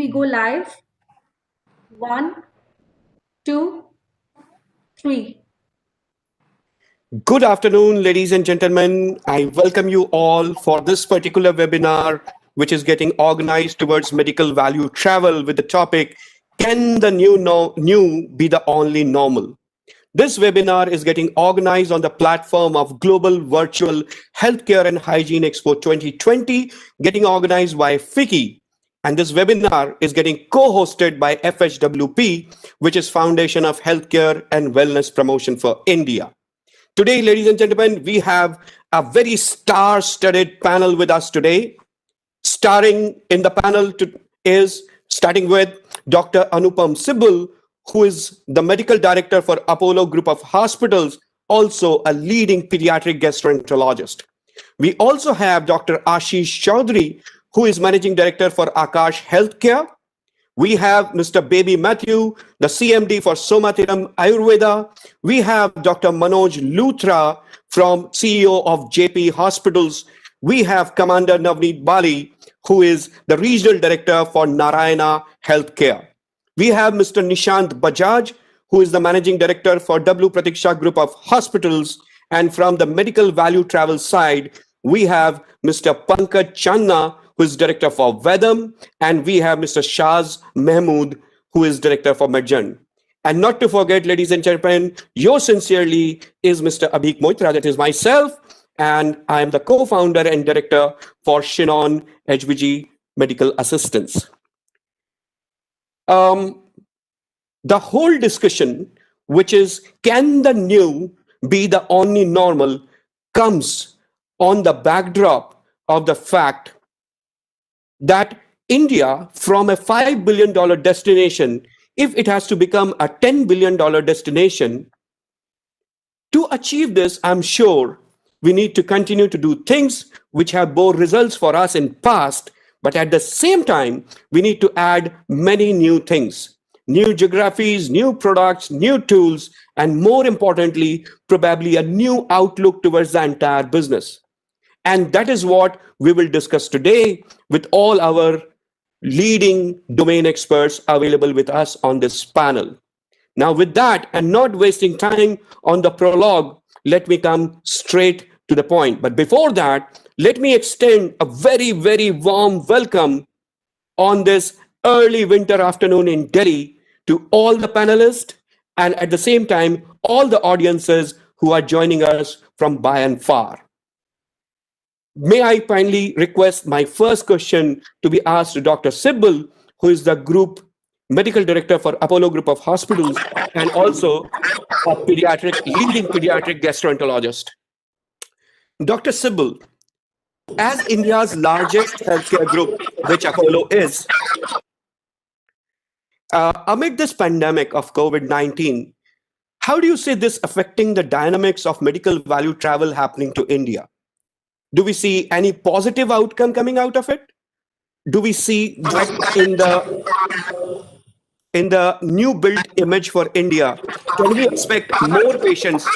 we go live? 1, 2, 3. Good afternoon, ladies and gentlemen. I welcome you all for this particular webinar, which is getting organized towards medical value travel with the topic, Can the new be the only normal? This webinar is getting organized on the platform of Global Virtual Healthcare and Hygiene Expo 2020, getting organized by FICCI. And this webinar is getting co-hosted by FHWP, which is Foundation of Healthcare and Wellness Promotion for India. Today, ladies and gentlemen, we have a very star-studded panel with us today. Starring in the panel is starting with Dr. Anupam Sibal, who is the medical director for Apollo Group of Hospitals, also a leading pediatric gastroenterologist. We also have Dr. Ashish Chaudhary, who is managing director for Akash Healthcare. We have Mr. Baby Matthew, the CMD for Somathiram Ayurveda. We have Dr. Manoj Luthra from CEO of JP Hospitals. We have Commander Navneet Bali, who is the regional director for Narayana Healthcare. We have Mr. Nishant Bajaj, who is the managing director for W Pratiksha Group of Hospitals. And from the medical value travel side, we have Mr. Pankaj Channa, who is director for Vedam, and we have Mr. Shaz Mahmood, who is director for Medjan. And not to forget, ladies and gentlemen, yours sincerely is Mr. Abhik Moitra, that is myself, and I am the co-founder and director for Shinon HBG Medical Assistance. The whole discussion, which is can the new be the only normal, comes on the backdrop of the fact that India, from a $5 billion destination, if it has to become a $10 billion destination, to achieve this, I'm sure we need to continue to do things which have bore results for us in past, but at the same time, we need to add many new things, new geographies, new products, new tools, and more importantly, probably a new outlook towards the entire business. And that is what we will discuss today with all our leading domain experts available with us on this panel. Now, with that, and not wasting time on the prologue, let me come straight to the point. But before that, let me extend a very, very warm welcome on this early winter afternoon in Delhi to all the panelists and at the same time, all the audiences who are joining us from by and far. May I kindly request my first question to be asked to Dr. Sibal, who is the Group Medical Director for Apollo Group of Hospitals and also a leading pediatric gastroenterologist. Dr. Sibal, as India's largest healthcare group, which Apollo is, amid this pandemic of COVID-19, how do you see this affecting the dynamics of medical value travel happening to India? Do we see any positive outcome coming out of it? Do we see that in the new built image for India? Can we expect more patients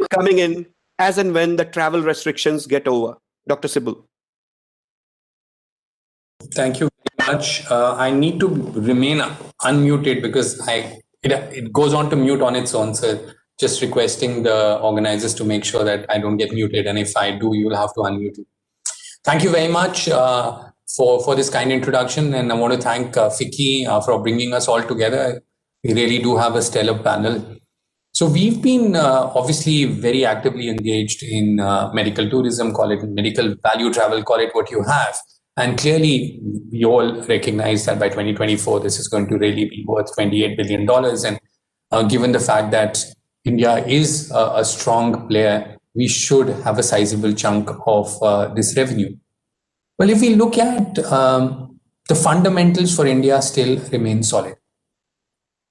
coming in as and when the travel restrictions get over? Dr. Sibal. Thank you very much. I need to remain unmuted because it goes on to mute on its own. So just requesting the organizers to make sure that I don't get muted. And if I do, you will have to unmute it. Thank you very much for this kind introduction. And I want to thank FICCI for bringing us all together. We really do have a stellar panel. So we've been obviously very actively engaged in medical tourism, call it medical value travel, call it what you have. And clearly, we all recognize that by 2024, this is going to really be worth $28 billion. And given the fact that India is a strong player, we should have a sizable chunk of this revenue. Well, if we look at the fundamentals for India still remain solid.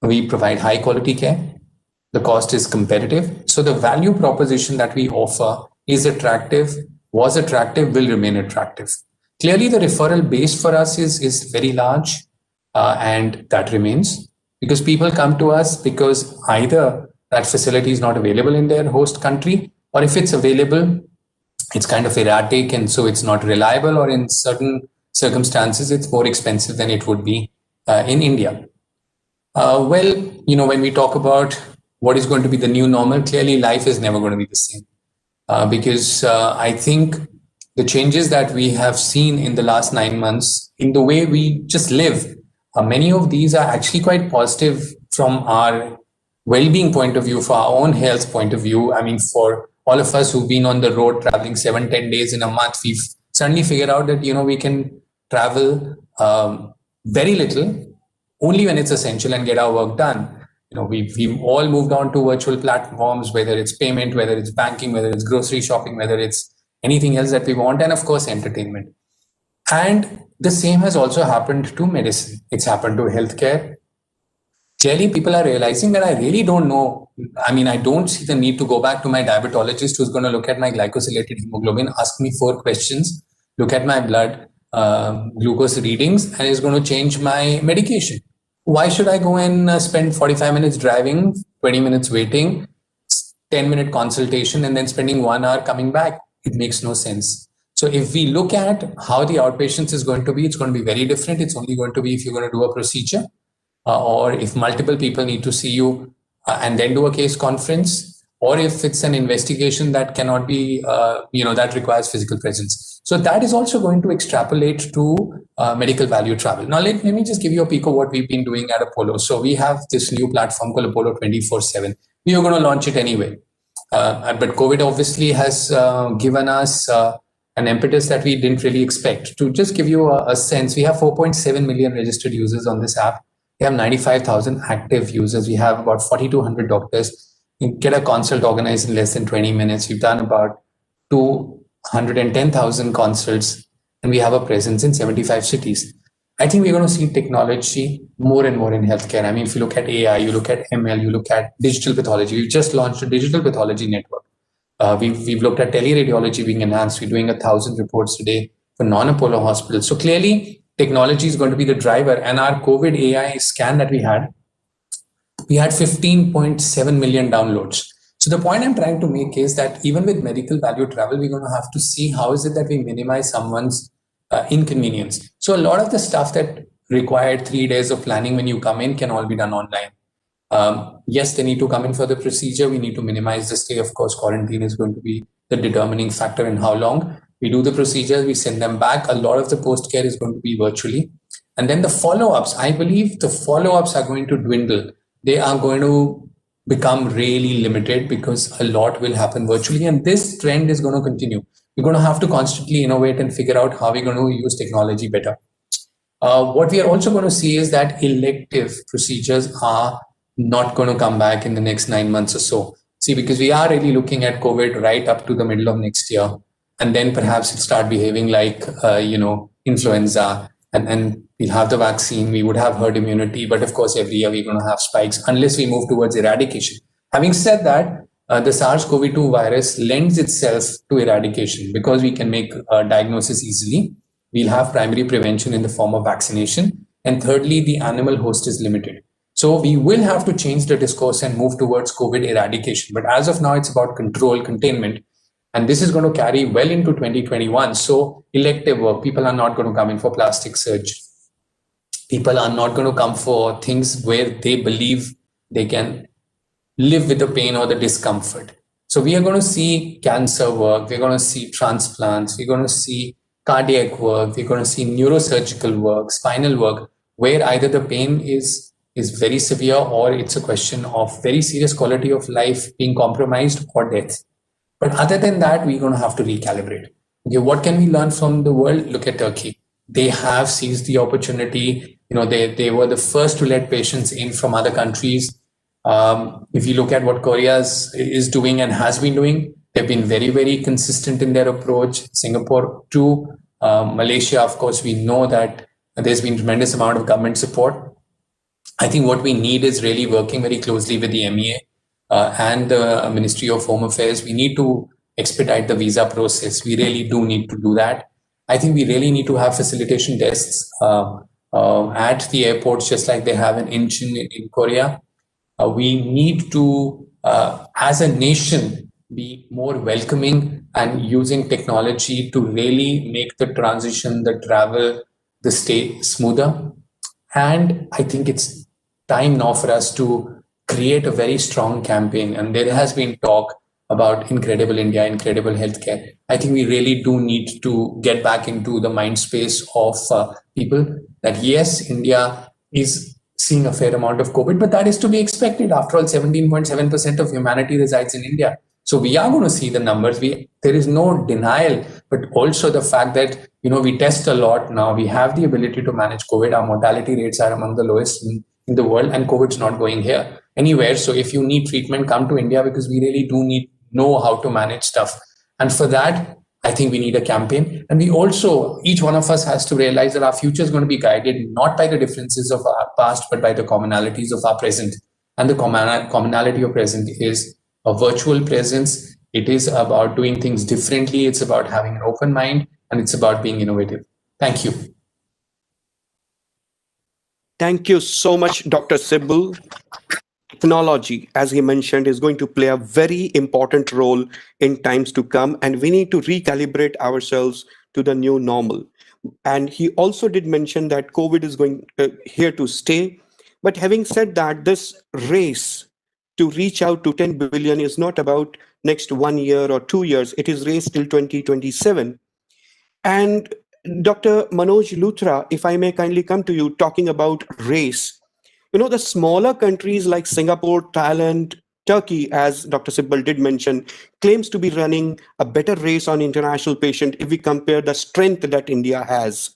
We provide high quality care. The cost is competitive. So the value proposition that we offer is attractive, was attractive, will remain attractive. Clearly, the referral base for us is very large, and that remains because people come to us because either that facility is not available in their host country, or if it's available, it's kind of erratic and so it's not reliable, or in certain circumstances, it's more expensive than it would be in India? When we talk about what is going to be the new normal, clearly life is never going to be the same. Because I think the changes that we have seen in the last 9 months in the way we just live, many of these are actually quite positive from our well-being point of view, for our own health point of view. I mean, for all of us who've been on the road traveling 7-10 days in a month, we've suddenly figured out that we can travel very little, only when it's essential, and get our work done. We've all moved on to virtual platforms, whether it's payment, whether it's banking, whether it's grocery shopping, whether it's anything else that we want, and of course entertainment. And the same has also happened to medicine. It's happened to healthcare. Clearly, people are realizing that I really don't know. I mean, I don't see the need to go back to my diabetologist who's going to look at my glycosylated hemoglobin, ask me 4 questions, look at my blood glucose readings, and is going to change my medication. Why should I go and spend 45 minutes driving, 20 minutes waiting, 10-minute consultation, and then spending 1 hour coming back? It makes no sense. So if we look at how the outpatients is going to be, it's going to be very different. It's only going to be if you're going to do a procedure, or if multiple people need to see you and then do a case conference, or if it's an investigation that cannot be, that requires physical presence. So that is also going to extrapolate to medical value travel. Now, let me just give you a peek of what we've been doing at Apollo. So we have this new platform called Apollo 24/7. We are going to launch it anyway. But COVID obviously has given us an impetus that we didn't really expect. To just give you a sense, we have 4.7 million registered users on this app. We have 95,000 active users. We have about 4,200 doctors. You get a consult organized in less than 20 minutes. We've done about 210,000 consults, and we have a presence in 75 cities. I think we're going to see technology more and more in healthcare. I mean, if you look at AI, you look at ML, you look at digital pathology. We've just launched a digital pathology network. We've looked at teleradiology being enhanced. We're doing 1,000 reports a day for non-Apollo hospitals. So clearly, technology is going to be the driver. And our COVID AI scan that we had 15.7 million downloads. So the point I'm trying to make is that even with medical value travel, we're going to have to see how is it that we minimize someone's inconvenience. So a lot of the stuff that required 3 days of planning when you come in can all be done online. Yes, they need to come in for the procedure. We need to minimize the stay. Of course, quarantine is going to be the determining factor in how long. We do the procedures, we send them back. A lot of the post-care is going to be virtually. And then the follow-ups, I believe the follow-ups are going to dwindle. They are going to become really limited because a lot will happen virtually. And this trend is going to continue. We're going to have to constantly innovate and figure out how we're going to use technology better. What we are also going to see is that elective procedures are not going to come back in the next 9 months or so. See, because we are really looking at COVID right up to the middle of next year. And then perhaps it start behaving like, influenza. And we'll have the vaccine, we would have herd immunity. But of course, every year we're going to have spikes unless we move towards eradication. Having said that, the SARS-CoV-2 virus lends itself to eradication because we can make diagnosis easily. We'll have primary prevention in the form of vaccination. And thirdly, the animal host is limited. So we will have to change the discourse and move towards COVID eradication. But as of now, it's about control, containment. And this is going to carry well into 2021. So elective work, people are not going to come in for plastic surgery. People are not going to come for things where they believe they can live with the pain or the discomfort. So we are going to see cancer work. We're going to see transplants. We're going to see cardiac work. We're going to see neurosurgical work, spinal work, where either the pain is very severe or it's a question of very serious quality of life being compromised or death. But other than that, we're going to have to recalibrate. Okay, what can we learn from the world? Look at Turkey. They have seized the opportunity. They were the first to let patients in from other countries. If you look at what Korea is doing and has been doing, they've been very, very consistent in their approach. Singapore too. Malaysia, of course, we know that there's been tremendous amount of government support. I think what we need is really working very closely with the MEA and the Ministry of Home Affairs. We need to expedite the visa process. We really do need to do that. I think we really need to have facilitation desks at the airports, just like they have in Incheon in Korea. We need to, as a nation, be more welcoming and using technology to really make the transition, the travel, the stay smoother. And I think it's time now for us to create a very strong campaign. And there has been talk about Incredible India, Incredible Healthcare. I think we really do need to get back into the mind space of people that yes, India is seeing a fair amount of COVID, but that is to be expected. After all, 17.7% of humanity resides in India. So we are going to see the numbers. There is no denial, but also the fact that we test a lot now. We have the ability to manage COVID. Our mortality rates are among the lowest in the world, and COVID's not going here anywhere. So if you need treatment, come to India, because we really do know how to manage stuff. And for that, I think we need a campaign. And we also, each one of us has to realize that our future is going to be guided not by the differences of our past, but by the commonalities of our present. And the commonality of present is a virtual presence. It is about doing things differently. It's about having an open mind, and it's about being innovative. Thank you. Thank you so much, Dr. Sibal. Technology, as he mentioned, is going to play a very important role in times to come, and we need to recalibrate ourselves to the new normal. And he also did mention that COVID is going here to stay. But having said that, this race to reach out to 10 billion is not about next 1 year or 2 years. It is race till 2027. And Dr. Manoj Luthra, if I may kindly come to you, talking about race. The smaller countries like Singapore, Thailand, Turkey, as Dr. Sibal did mention, claims to be running a better race on international patient if we compare the strength that India has.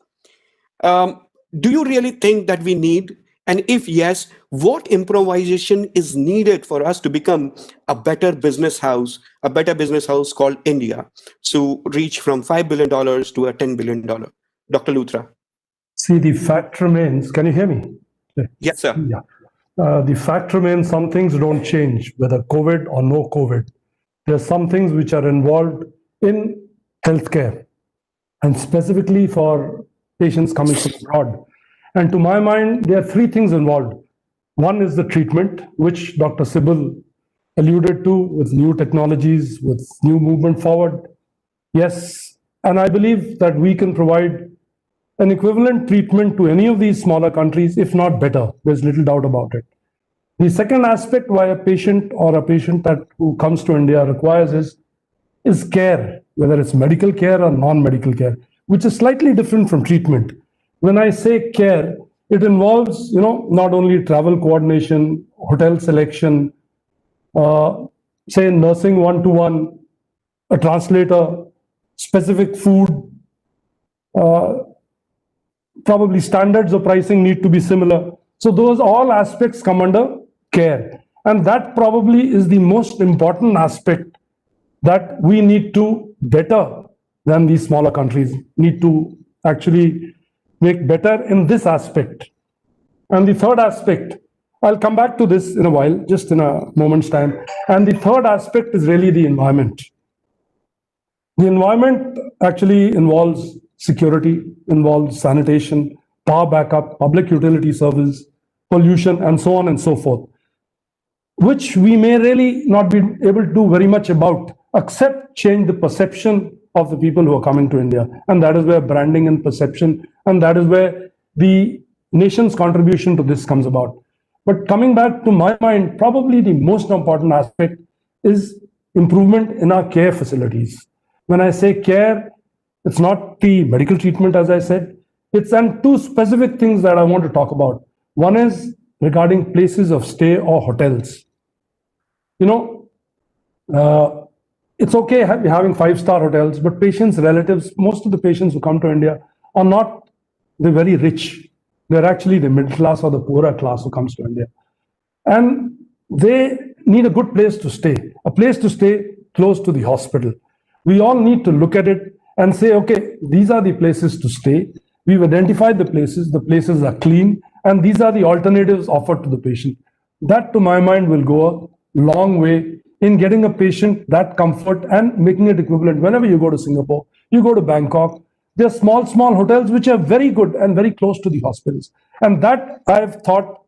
Do you really think that we need, and if yes, what improvisation is needed for us to become a better business house called India, to reach from $5 billion to a $10 billion? Dr. Luthra. See, the fact remains, can you hear me? Yes, sir. Yeah. The fact remains, some things don't change, whether COVID or no COVID. There are some things which are involved in healthcare, and specifically for patients coming from abroad. And to my mind, there are three things involved. One is the treatment, which Dr. Sibal alluded to, with new technologies, with new movement forward. Yes, and I believe that we can provide an equivalent treatment to any of these smaller countries, if not better. There's little doubt about it. The second aspect why a patient who comes to India requires is care, whether it's medical care or non-medical care, which is slightly different from treatment. When I say care, it involves, not only travel coordination, hotel selection, say nursing one-to-one, a translator, specific food, probably standards of pricing need to be similar. So those all aspects come under care. And that probably is the most important aspect that we need to better than these smaller countries need to actually make better in this aspect. And the third aspect, I'll come back to this in a while, just in a moment's time. And the third aspect is really the environment. The environment actually involves security, involves sanitation, power backup, public utility service, pollution, and so on and so forth, which we may really not be able to do very much about, except change the perception of the people who are coming to India. And that is where branding and perception, and that is where the nation's contribution to this comes about. But coming back to my mind, probably the most important aspect is improvement in our care facilities. When I say care, it's not the medical treatment, as I said. It's and two specific things that I want to talk about. One is regarding places of stay or hotels. It's okay having five-star hotels, but patients, relatives, most of the patients who come to India are not the very rich. They're actually the middle class or the poorer class who comes to India. And they need a good place to stay close to the hospital. We all need to look at it and say, okay, these are the places to stay. We've identified the places are clean, and these are the alternatives offered to the patient. That, to my mind, will go a long way in getting a patient that comfort and making it equivalent. Whenever you go to Singapore, you go to Bangkok, there are small hotels which are very good and very close to the hospitals. And that, I've thought,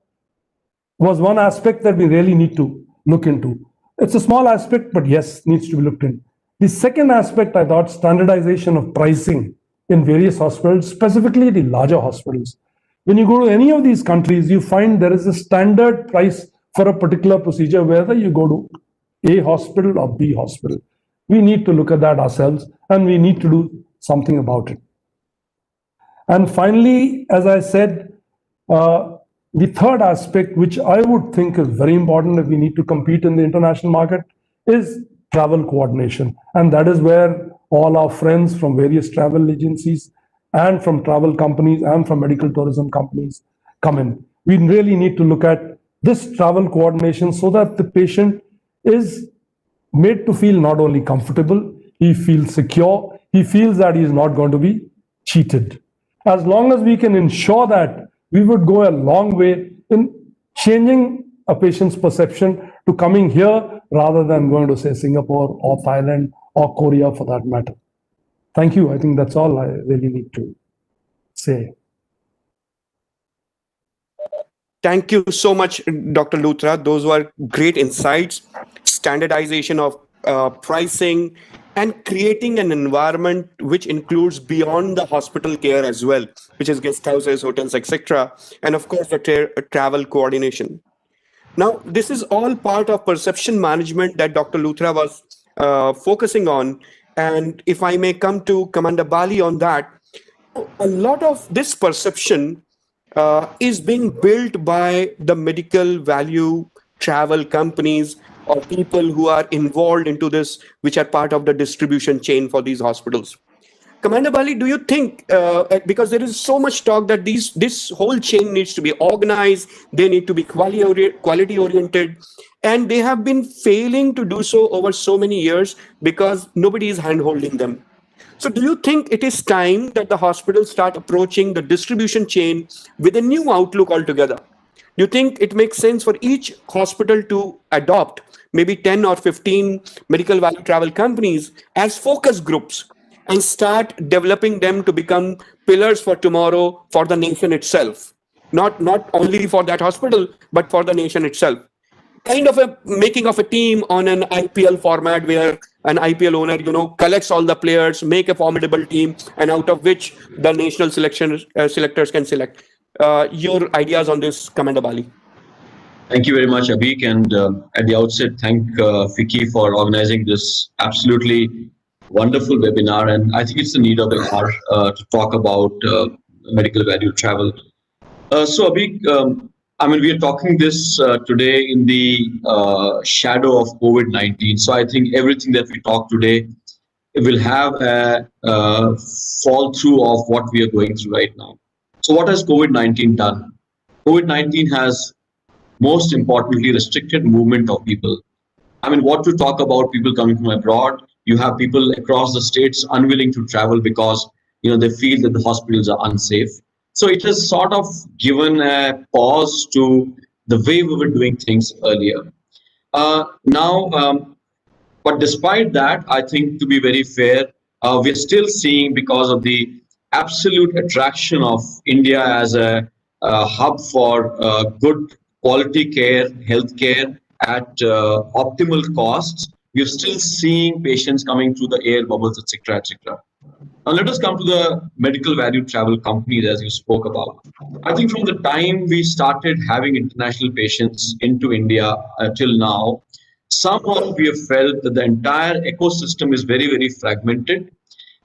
was one aspect that we really need to look into. It's a small aspect, but yes, needs to be looked into. The second aspect, I thought, standardization of pricing in various hospitals, specifically the larger hospitals. When you go to any of these countries, you find there is a standard price for a particular procedure, whether you go to A hospital or B hospital. We need to look at that ourselves, and we need to do something about it. And finally, as I said, the third aspect, which I would think is very important if we need to compete in the international market, is travel coordination. And that is where all our friends from various travel agencies and from travel companies and from medical tourism companies come in. We really need to look at this travel coordination so that the patient is made to feel not only comfortable, he feels secure, he feels that he is not going to be cheated. As long as we can ensure that, we would go a long way in changing a patient's perception to coming here rather than going to, say, Singapore or Thailand or Korea for that matter. Thank you. I think that's all I really need to say. Thank you so much, Dr. Luthra. Those were great insights. Standardization of pricing and creating an environment which includes beyond the hospital care as well, which is guest houses, hotels, etc. And of course, the travel coordination. Now, this is all part of perception management that Dr. Luthra was focusing on. And if I may come to Commander Bali on that, a lot of this perception is being built by the medical value travel companies or people who are involved into this, which are part of the distribution chain for these hospitals. Commander Bali, do you think, because there is so much talk that this whole chain needs to be organized, they need to be quality oriented, and they have been failing to do so over so many years because nobody is hand-holding them. So do you think it is time that the hospitals start approaching the distribution chain with a new outlook altogether? Do you think it makes sense for each hospital to adopt maybe 10 or 15 medical value travel companies as focus groups and start developing them to become pillars for tomorrow for the nation itself? Not only for that hospital, but for the nation itself. Kind of a making of a team on an IPL format where an IPL owner, collects all the players, make a formidable team, and out of which the national selectors can select. Your ideas on this, Commander Bali? Thank you very much, Abhik. And at the outset, thank Vicky for organizing this absolutely wonderful webinar. And I think it's the need of the hour to talk about medical value travel. So, Abhik, we are talking this today in the shadow of COVID-19. So I think everything that we talk today will have a fall through of what we are going through right now. So what has COVID-19 done? COVID-19 has most importantly restricted movement of people. What to talk about people coming from abroad? You have people across the states unwilling to travel because they feel that the hospitals are unsafe. So it has sort of given a pause to the way we were doing things earlier. But despite that, I think to be very fair, we're still seeing, because of the absolute attraction of India as a hub for good quality care, healthcare at optimal costs, we're still seeing patients coming through the air bubbles, etc., etc. Now let us come to the medical value travel companies, as you spoke about. I think from the time we started having international patients into India till now, somehow we have felt that the entire ecosystem is very, very fragmented.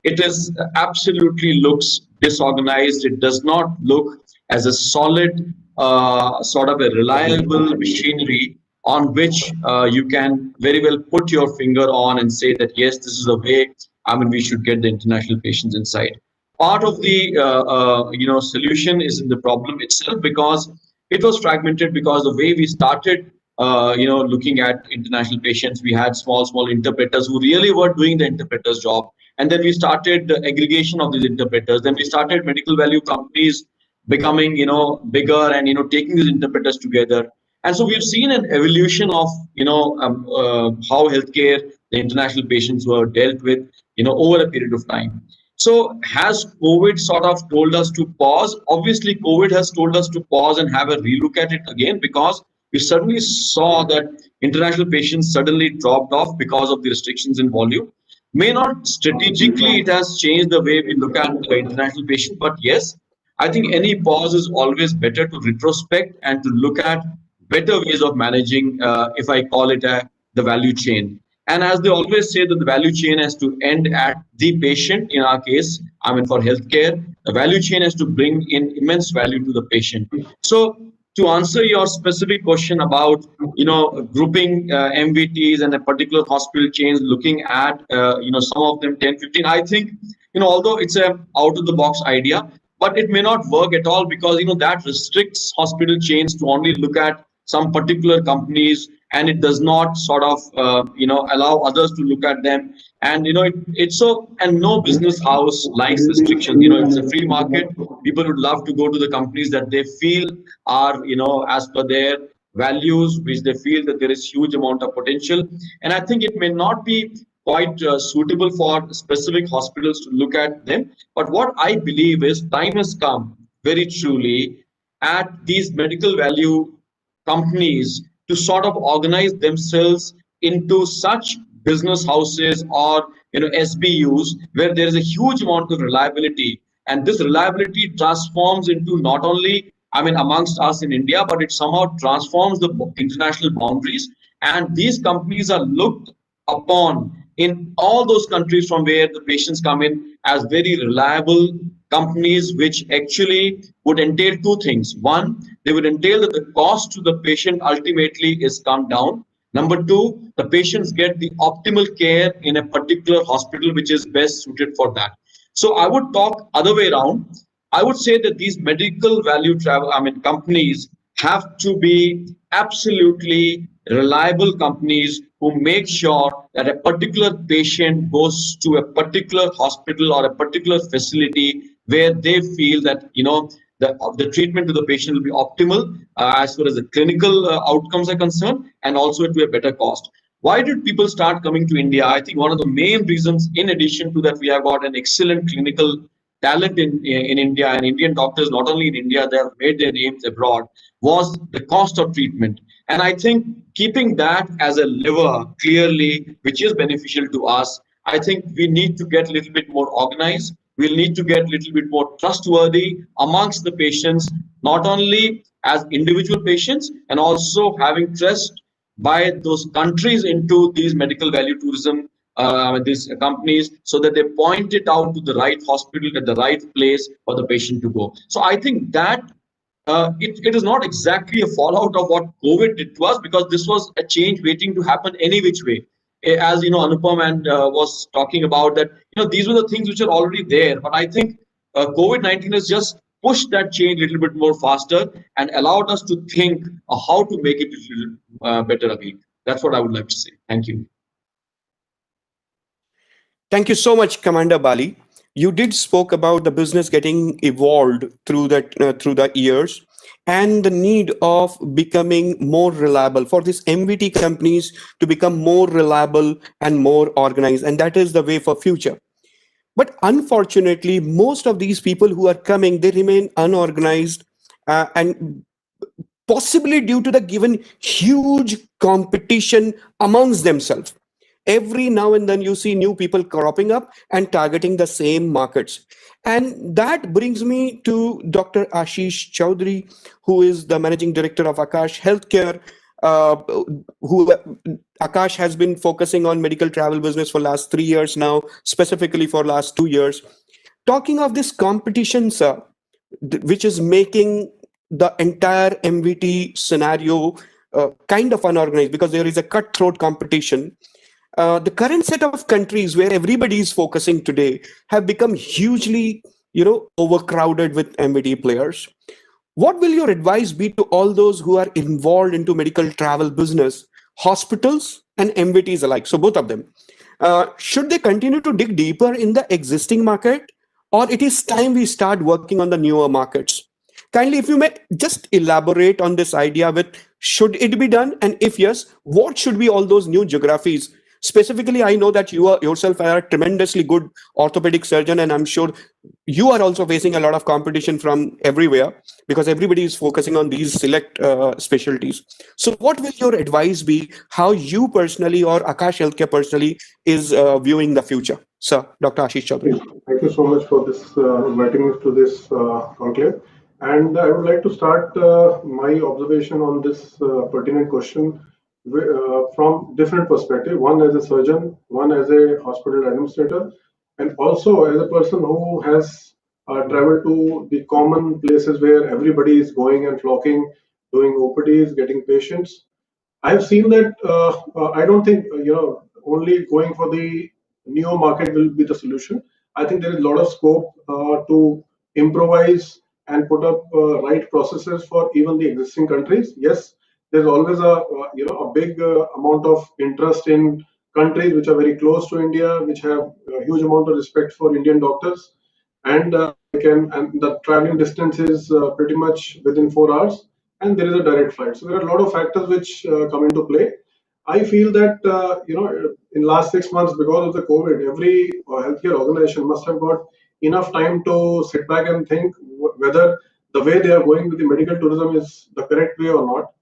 It is absolutely looks disorganized. It does not look as a solid, sort of a reliable machinery on which you can very well put your finger on and say that, yes, this is the way we should get the international patients inside. Part of the solution is in the problem itself, because it was fragmented, because the way we started looking at international patients, we had small interpreters who really were doing the interpreter's job. And then we started the aggregation of these interpreters. Then we started medical value companies becoming, bigger and, taking these interpreters together. And so we've seen an evolution of, how healthcare, the international patients were dealt with, over a period of time. So has COVID sort of told us to pause? Obviously, COVID has told us to pause and have a relook at it again, because we suddenly saw that international patients suddenly dropped off because of the restrictions in volume. May not strategically it has changed the way we look at the international patient, but yes, I think any pause is always better to retrospect and to look at better ways of managing, if I call it the value chain. And as they always say that the value chain has to end at the patient. In our case, I mean for healthcare, the value chain has to bring in immense value to the patient. So to answer your specific question about grouping MVTs and a particular hospital chains, looking at some of them 10, 15, I think although it's a out of the box idea, but it may not work at all because that restricts hospital chains to only look at some particular companies, and it does not sort of allow others to look at them. And it's so, and no business house likes restrictions. It's a free market. People would love to go to the companies that they feel are as per their values, which they feel that there is huge amount of potential. And I think it may not be quite suitable for specific hospitals to look at them. But what I believe is time has come very truly at these medical value companies to sort of organize themselves into such business houses or SBUs where there is a huge amount of reliability, and this reliability transforms into not only, I mean, amongst us in India, but it somehow transforms the international boundaries, and these companies are looked upon in all those countries from where the patients come in as very reliable companies, which actually would entail two things. One, they would entail that the cost to the patient ultimately is come down. Number two, the patients get the optimal care in a particular hospital which is best suited for that. So I would talk other way around. I would say that these medical value companies have to be absolutely reliable companies who make sure that a particular patient goes to a particular hospital or a particular facility where they feel that the treatment to the patient will be optimal as far as the clinical outcomes are concerned, and also to a better cost. Why did people start coming to India? I think one of the main reasons, in addition to that, we have got an excellent clinical talent in India, and Indian doctors, not only in India, they have made their names abroad, was the cost of treatment. And I think keeping that as a lever clearly, which is beneficial to us, I think we need to get a little bit more organized. We'll need to get a little bit more trustworthy amongst the patients, not only as individual patients, and also having trust by those countries into these medical value tourism, these companies, so that they point it out to the right hospital at the right place for the patient to go. So I think that it is not exactly a fallout of what COVID did to us, because this was a change waiting to happen any which way. As Anupam and was talking about that, these were the things which are already there. But I think COVID-19 has just pushed that change a little bit more faster and allowed us to think how to make it a little better again. That's what I would like to say. Thank you. Thank you so much, Commander Bali. You did spoke about the business getting evolved through the years, and the need of becoming more reliable for these MVT companies to become more reliable and more organized, and that is the way for future. But unfortunately, most of these people who are coming, they remain unorganized, and possibly due to the given huge competition amongst themselves. Every now and then you see new people cropping up and targeting the same markets. And that brings me to Dr. Ashish Chaudhary, who is the managing director of Akash Healthcare, who Akash has been focusing on medical travel business for last 3 years now, specifically for last 2 years. Talking of this competition, sir, which is making the entire MVT scenario kind of unorganized because there is a cutthroat competition. The current set of countries where everybody is focusing today have become hugely, overcrowded with MVT players. What will your advice be to all those who are involved into medical travel business, hospitals and MVTs alike? So both of them. Should they continue to dig deeper in the existing market, or it is time we start working on the newer markets? Kindly, if you may just elaborate on this idea with should it be done, and if yes, what should be all those new geographies? Specifically, I know that you are yourself are a tremendously good orthopedic surgeon, and I'm sure you are also facing a lot of competition from everywhere because everybody is focusing on these select specialties. So what will your advice be, how you personally or Akash Healthcare personally is viewing the future? Sir, Dr. Ashish Chaudhary. Thank you so much for this inviting us to this conclave. And I would like to start my observation on this pertinent question from different perspective. One as a surgeon, one as a hospital administrator, and also as a person who has traveled to the common places where everybody is going and flocking, doing OPDs, getting patients. I've seen that. I don't think only going for the neo market will be the solution. I think there is a lot of scope to improvise and put up right processes for even the existing countries. Yes, there's always a big amount of interest in countries which are very close to India, which have a huge amount of respect for Indian doctors, and and the traveling distance is pretty much within 4 hours, and there is a direct flight. So there are a lot of factors which come into play. I feel that in last 6 months, because of the COVID, every healthcare organization must have got enough time to sit back and think whether the way they are going with the medical tourism is the correct way or not.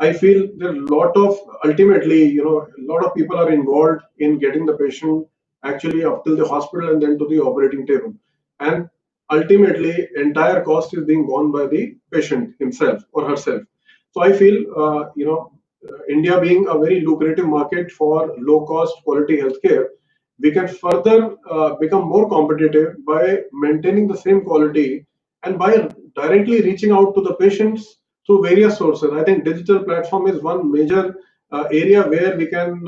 I feel there are a lot of ultimately, a lot of people are involved in getting the patient actually up till the hospital and then to the operating table, and ultimately entire cost is being borne by the patient himself or herself. So I feel, India being a very lucrative market for low cost quality healthcare, we can further become more competitive by maintaining the same quality and by directly reaching out to the patients through various sources. I think digital platform is one major area where we can,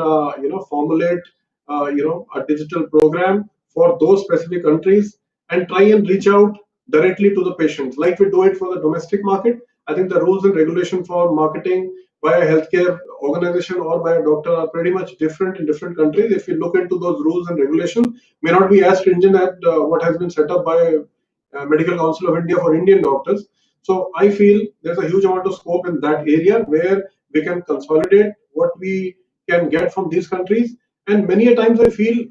formulate, a digital program for those specific countries and try and reach out directly to the patients, like we do it for the domestic market. I think the rules and regulation for marketing by a healthcare organization or by a doctor are pretty much different in different countries. If you look into those rules and regulations, may not be as stringent as what has been set up by Medical Council of India for Indian doctors. So I feel there's a huge amount of scope in that area where we can consolidate what we can get from these countries. And many a times I feel,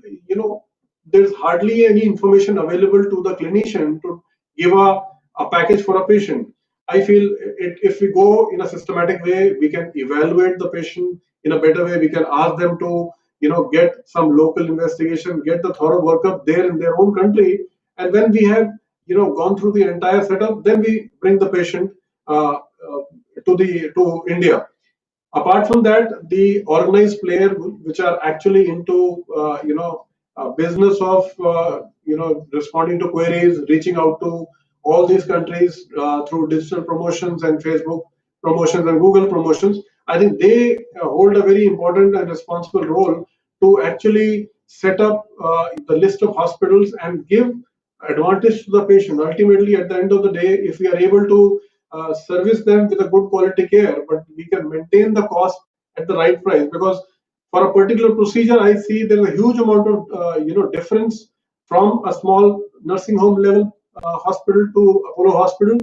there's hardly any information available to the clinician to give a package for a patient. I feel if we go in a systematic way, we can evaluate the patient in a better way. We can ask them to, get some local investigation, get the thorough workup there in their own country. And when we have, gone through the entire setup, then we bring the patient to India. Apart from that, the organized player which are actually into business of responding to queries, reaching out to all these countries through digital promotions and Facebook promotions and Google promotions, I think they hold a very important and responsible role to actually set up the list of hospitals and give advantage to the patient. Ultimately, at the end of the day, if we are able to service them with a good quality care, but we can maintain the cost at the right price, because for a particular procedure, I see there's a huge amount of difference from a small nursing home level hospital to Apollo hospital.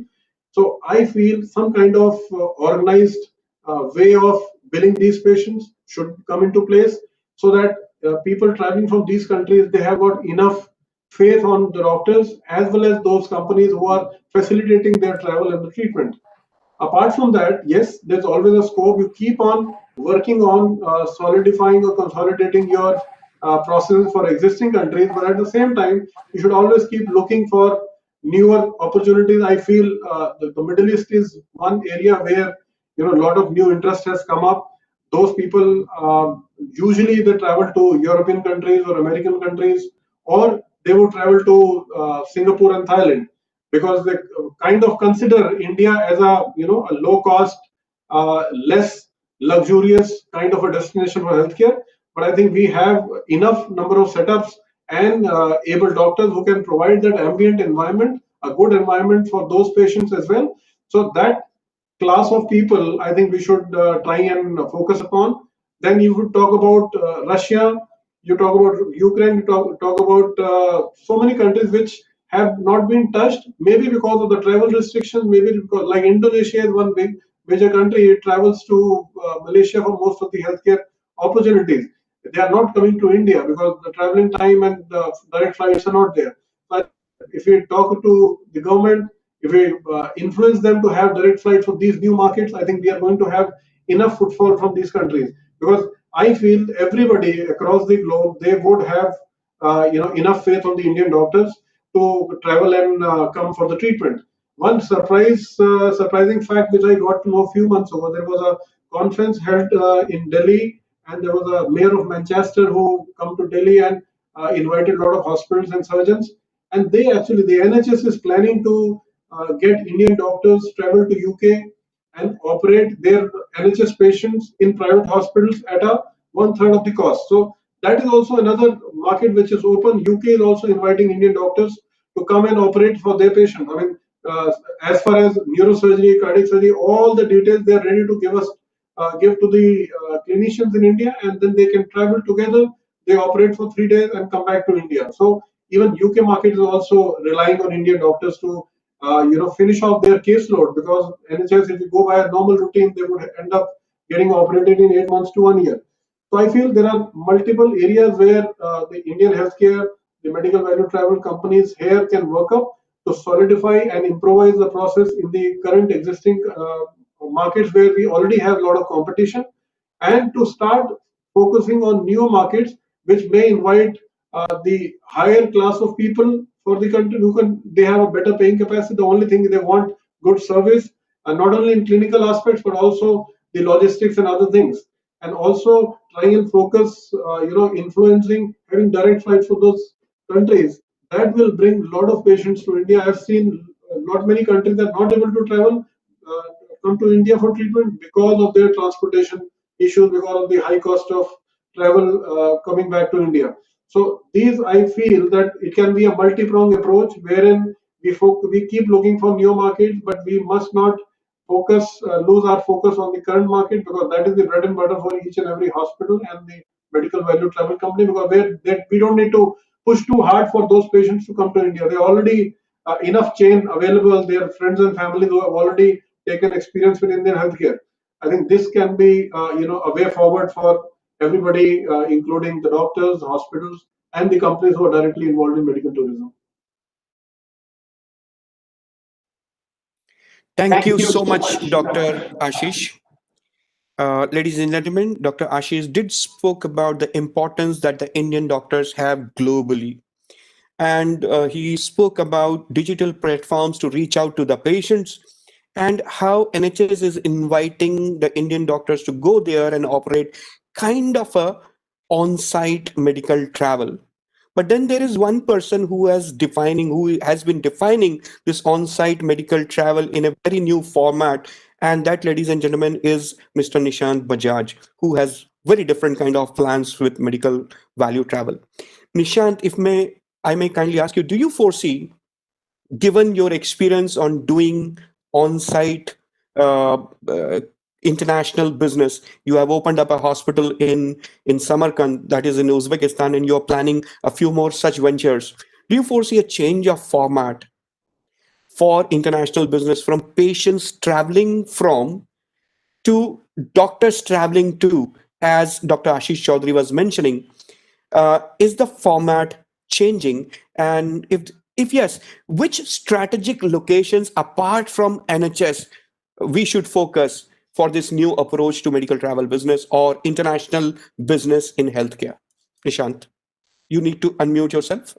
So I feel some kind of organized way of billing these patients should come into place, so that people traveling from these countries, they have got enough faith on the doctors as well as those companies who are facilitating their travel and the treatment. Apart from that, yes, there's always a scope. You keep on working on solidifying or consolidating your processes for existing countries, but at the same time, you should always keep looking for newer opportunities. I feel the Middle East is one area where a lot of new interest has come up. Those people usually they travel to European countries or American countries, or they would travel to Singapore and Thailand, because they kind of consider India as a low cost, less luxurious kind of a destination for healthcare. But I think we have enough number of setups and able doctors who can provide that ambient environment, a good environment for those patients as well. So that class of people, I think we should try and focus upon. Then you would talk about Russia, you talk about Ukraine, you talk about so many countries which have not been touched, maybe because of the travel restrictions, maybe because, like Indonesia is one big major country, it travels to Malaysia for most of the healthcare opportunities. They are not coming to India because the traveling time and the direct flights are not there. But if we talk to the government, if we influence them to have direct flights for these new markets, I think we are going to have enough footfall from these countries. Because I feel everybody across the globe, they would have enough faith on the Indian doctors to travel and come for the treatment. One surprising fact which I got to know a few months ago, there was a conference held in Delhi, and there was a mayor of Manchester who come to Delhi and invited a lot of hospitals and surgeons. And they actually, the NHS is planning to get Indian doctors travel to UK and operate their NHS patients in private hospitals at a one third of the cost. So that is also another market which is open. UK is also inviting Indian doctors to come and operate for their patients. I mean, as far as neurosurgery, cardiac surgery, all the details they are ready to give to the clinicians in India, and then they can travel together. They operate for 3 days and come back to India. So even UK market is also relying on Indian doctors to finish off their caseload, because NHS, if you go by a normal routine, they would end up getting operated in 8 months to 1 year. So I feel there are multiple areas where the Indian healthcare, the medical value travel companies here can work up to solidify and improvise the process in the current existing markets where we already have a lot of competition, and to start focusing on new markets which may invite the higher class of people for the country who can, they have a better paying capacity. The only thing they want good service, and not only in clinical aspects but also the logistics and other things, and also try and focus, influencing, having direct flights for those countries. That will bring a lot of patients to India. I've seen not many countries that are not able to travel come to India for treatment because of their transportation issues, because of the high cost of travel coming back to India. So these, I feel that it can be a multi-pronged approach wherein we keep looking for new markets, but we must not lose our focus on the current market, because that is the bread and butter for each and every hospital and the medical value travel company, because we don't need to push too hard for those patients to come to India. They already enough chain available. Their friends and families who have already taken experience with Indian healthcare. I think this can be, a way forward for everybody, including the doctors, hospitals, and the companies who are directly involved in medical tourism. Thank you so much, Dr. Ashish. Ladies and gentlemen, Dr. Ashish did spoke about the importance that the Indian doctors have globally. And he spoke about digital platforms to reach out to the patients, and how NHS is inviting the Indian doctors to go there and operate kind of a on-site medical travel. But then there is one person who has been defining this on-site medical travel in a very new format, and that, ladies and gentlemen, is Mr. Nishant Bajaj, who has very different kind of plans with medical value travel. Nishant, if I may kindly ask you, do you foresee, given your experience on doing on-site uh, international business, you have opened up a hospital in Samarkand, that is in Uzbekistan, and you're planning a few more such ventures. Do you foresee a change of format for international business, from patients traveling from to doctors traveling to, as Dr. Ashish Chaudhary was mentioning? Is the format changing? And if yes, which strategic locations apart from NHS we should focus for this new approach to medical travel business or international business in healthcare? Nishant, you need to unmute yourself.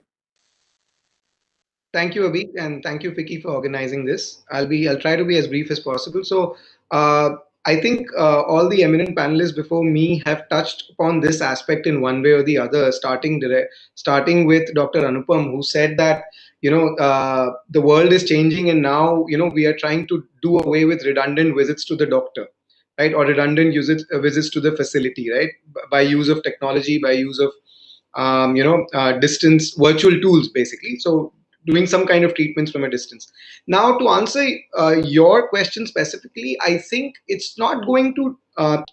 Thank you, Abhi, and thank you, Vicky, for organizing this. I'll try to be as brief as possible. So, uh, I think all the eminent panelists before me have touched upon this aspect in one way or the other. Starting with Dr. Anupam, who said that the world is changing, and now we are trying to do away with redundant visits to the doctor, right, or redundant visits to the facility, right, by use of technology, by use of distance virtual tools, basically. So doing some kind of treatments from a distance. Now, to answer your question specifically, I think it's not going to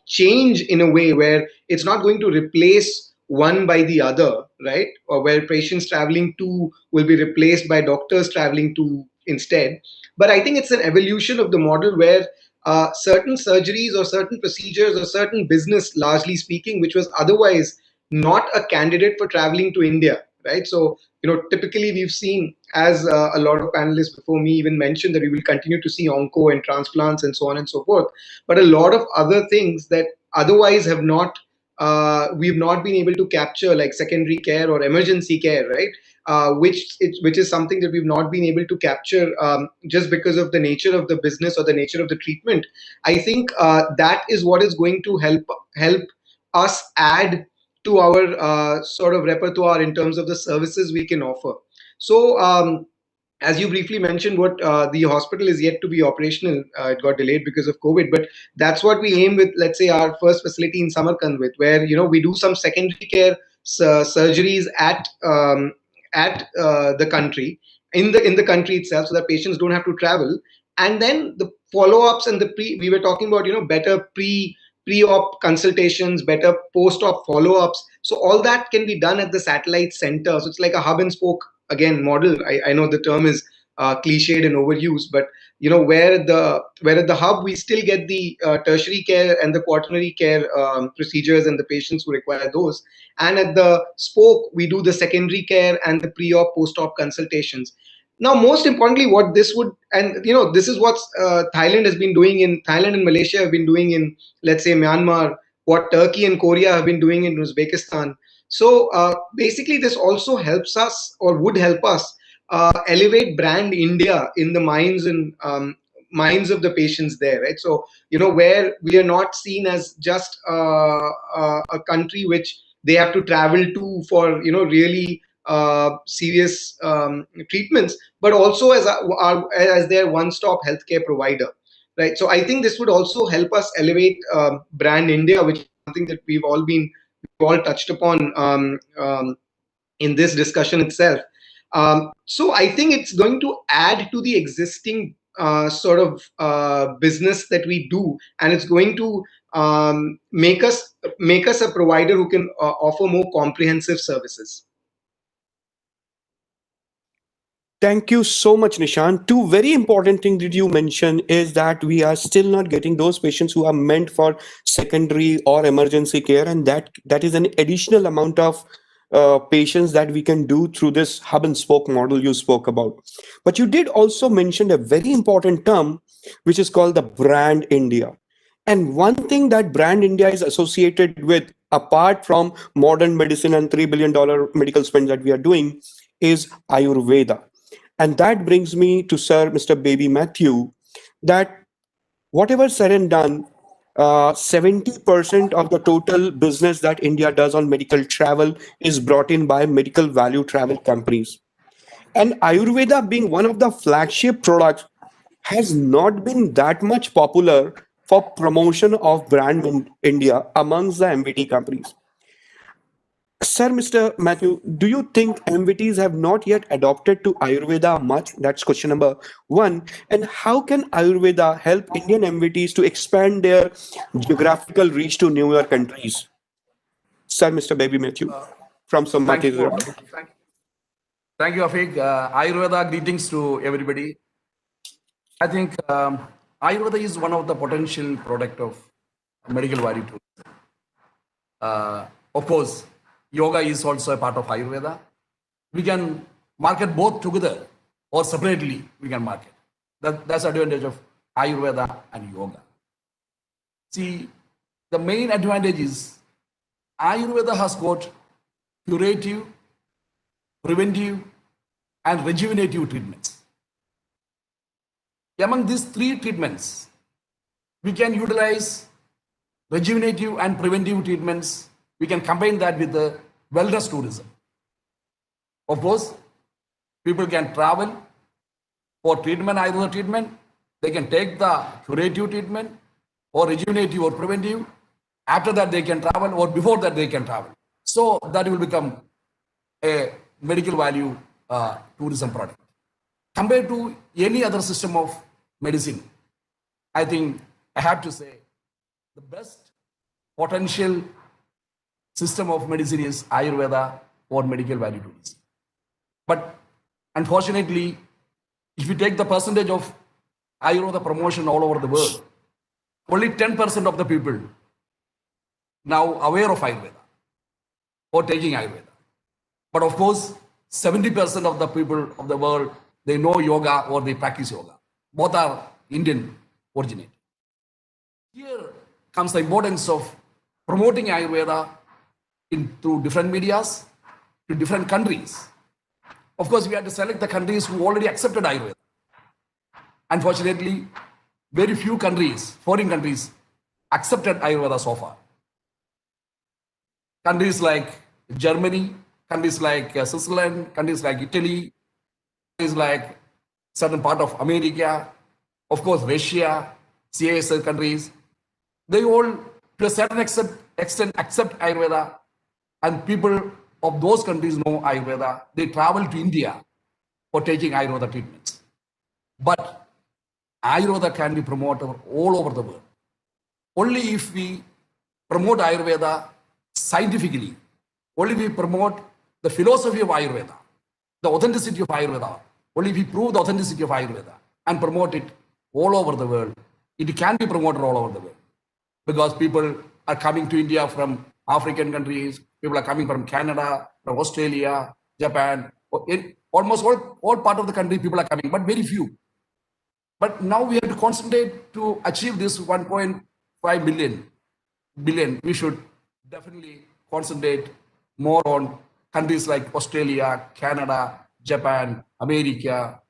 change in a way where it's not going to replace one by the other, right? Or where patients traveling to will be replaced by doctors traveling to instead. But I think it's an evolution of the model where certain surgeries or certain procedures or certain business, largely speaking, which was otherwise not a candidate for traveling to India, right? So, typically we've seen, as a lot of panelists before me even mentioned, that we will continue to see onco and transplants and so on and so forth. But a lot of other things that otherwise have not we've not been able to capture like secondary care or emergency care, right? Which is something that we've not been able to capture just because of the nature of the business or the nature of the treatment. I think that is what is going to help us add to our sort of repertoire in terms of the services we can offer. So as you briefly mentioned, what the hospital is yet to be operational. It got delayed because of COVID, but that's what we aim with. Let's say our first facility in Samarkand, with where we do some secondary care surgeries at the country in the country itself, so that patients don't have to travel. And then the follow-ups and the we were talking about better pre-op consultations, better post-op follow-ups. So all that can be done at the satellite center. So it's like a hub and spoke again model. I know the term is cliched and overused, but where at the hub we still get the tertiary care and the quaternary care procedures and the patients who require those, and at the spoke we do the secondary care and the pre-op post-op consultations. Now, most importantly, what this would, and this is what Thailand and Malaysia have been doing in, let's say, Myanmar, what Turkey and Korea have been doing in Uzbekistan. So basically, this also helps us, or would help us, elevate brand India in the minds of the patients there, right? So where we are not seen as just a country which they have to travel to for really serious treatments, but also as their one-stop healthcare provider, right? So I think this would also help us elevate brand India, which is something that we've all touched upon in this discussion itself. So I think it's going to add to the existing sort of business that we do, and it's going to make us a provider who can offer more comprehensive services. Thank you so much, Nishan. Two very important things that you mentioned is that we are still not getting those patients who are meant for secondary or emergency care, and that is an additional amount of patients that we can do through this hub and spoke model you spoke about. But you did also mention a very important term, which is called the brand India. And one thing that brand India is associated with, apart from modern medicine and $3 billion medical spend that we are doing, is Ayurveda. And that brings me to Sir Mr. Baby Matthew, that whatever said and done, 70% of the total business that India does on medical travel is brought in by medical value travel companies. And Ayurveda, being one of the flagship products, has not been that much popular for promotion of brand in India amongst the MVT companies. Sir, Mr. Matthew, do you think MVTs have not yet adopted to Ayurveda much? That's question number one. And how can Ayurveda help Indian MVTs to expand their geographical reach to newer countries? Sir, Mr. Baby Matthew from Thank Sammati. you. Thank you, Afik. Ayurveda, greetings to everybody. I think Ayurveda is one of the potential product of medical value tourism. Of course, yoga is also a part of Ayurveda. We can market both together or separately we can market. That's the advantage of Ayurveda and yoga. See, the main advantage is Ayurveda has got curative, preventive, and rejuvenative treatments. Among these three treatments, we can utilize rejuvenative and preventive treatments. We can combine that with the wellness tourism. Of course, people can travel for treatment, Ayurveda treatment. They can take the curative treatment or rejuvenative or preventive. After that, they can travel, or before that, they can travel. So that will become a medical value tourism product. Compared to any other system of medicine, I think I have to say the best potential system of medicine is Ayurveda or medical value tourism. But unfortunately, if you take the percentage of Ayurveda promotion all over the world, only 10% of the people now aware of Ayurveda or taking Ayurveda. But of course, 70% of the people of the world, they know yoga or they practice yoga. Both are Indian originated. Here comes the importance of promoting Ayurveda through different medias to different countries. Of course, we had to select the countries who already accepted Ayurveda. Unfortunately, very few countries, foreign countries, accepted Ayurveda so far. Countries like Germany, countries like Switzerland, countries like Italy, countries like certain part of America, of course, Russia, CIS countries, they all, to a certain extent, accept Ayurveda, and people of those countries know Ayurveda. They travel to India for taking Ayurveda treatments. But Ayurveda can be promoted all over the world. Only if we promote Ayurveda scientifically, only we promote the philosophy of Ayurveda, the authenticity of Ayurveda, only if we prove the authenticity of Ayurveda and promote it all over the world, it can be promoted all over the world. Because people are coming to India from African countries, people are coming from Canada, from Australia, Japan, in almost all part of the country, people are coming, but very few. But now we have to concentrate to achieve this 1.5 billion. We should definitely concentrate more on countries like Australia, Canada, Japan, America,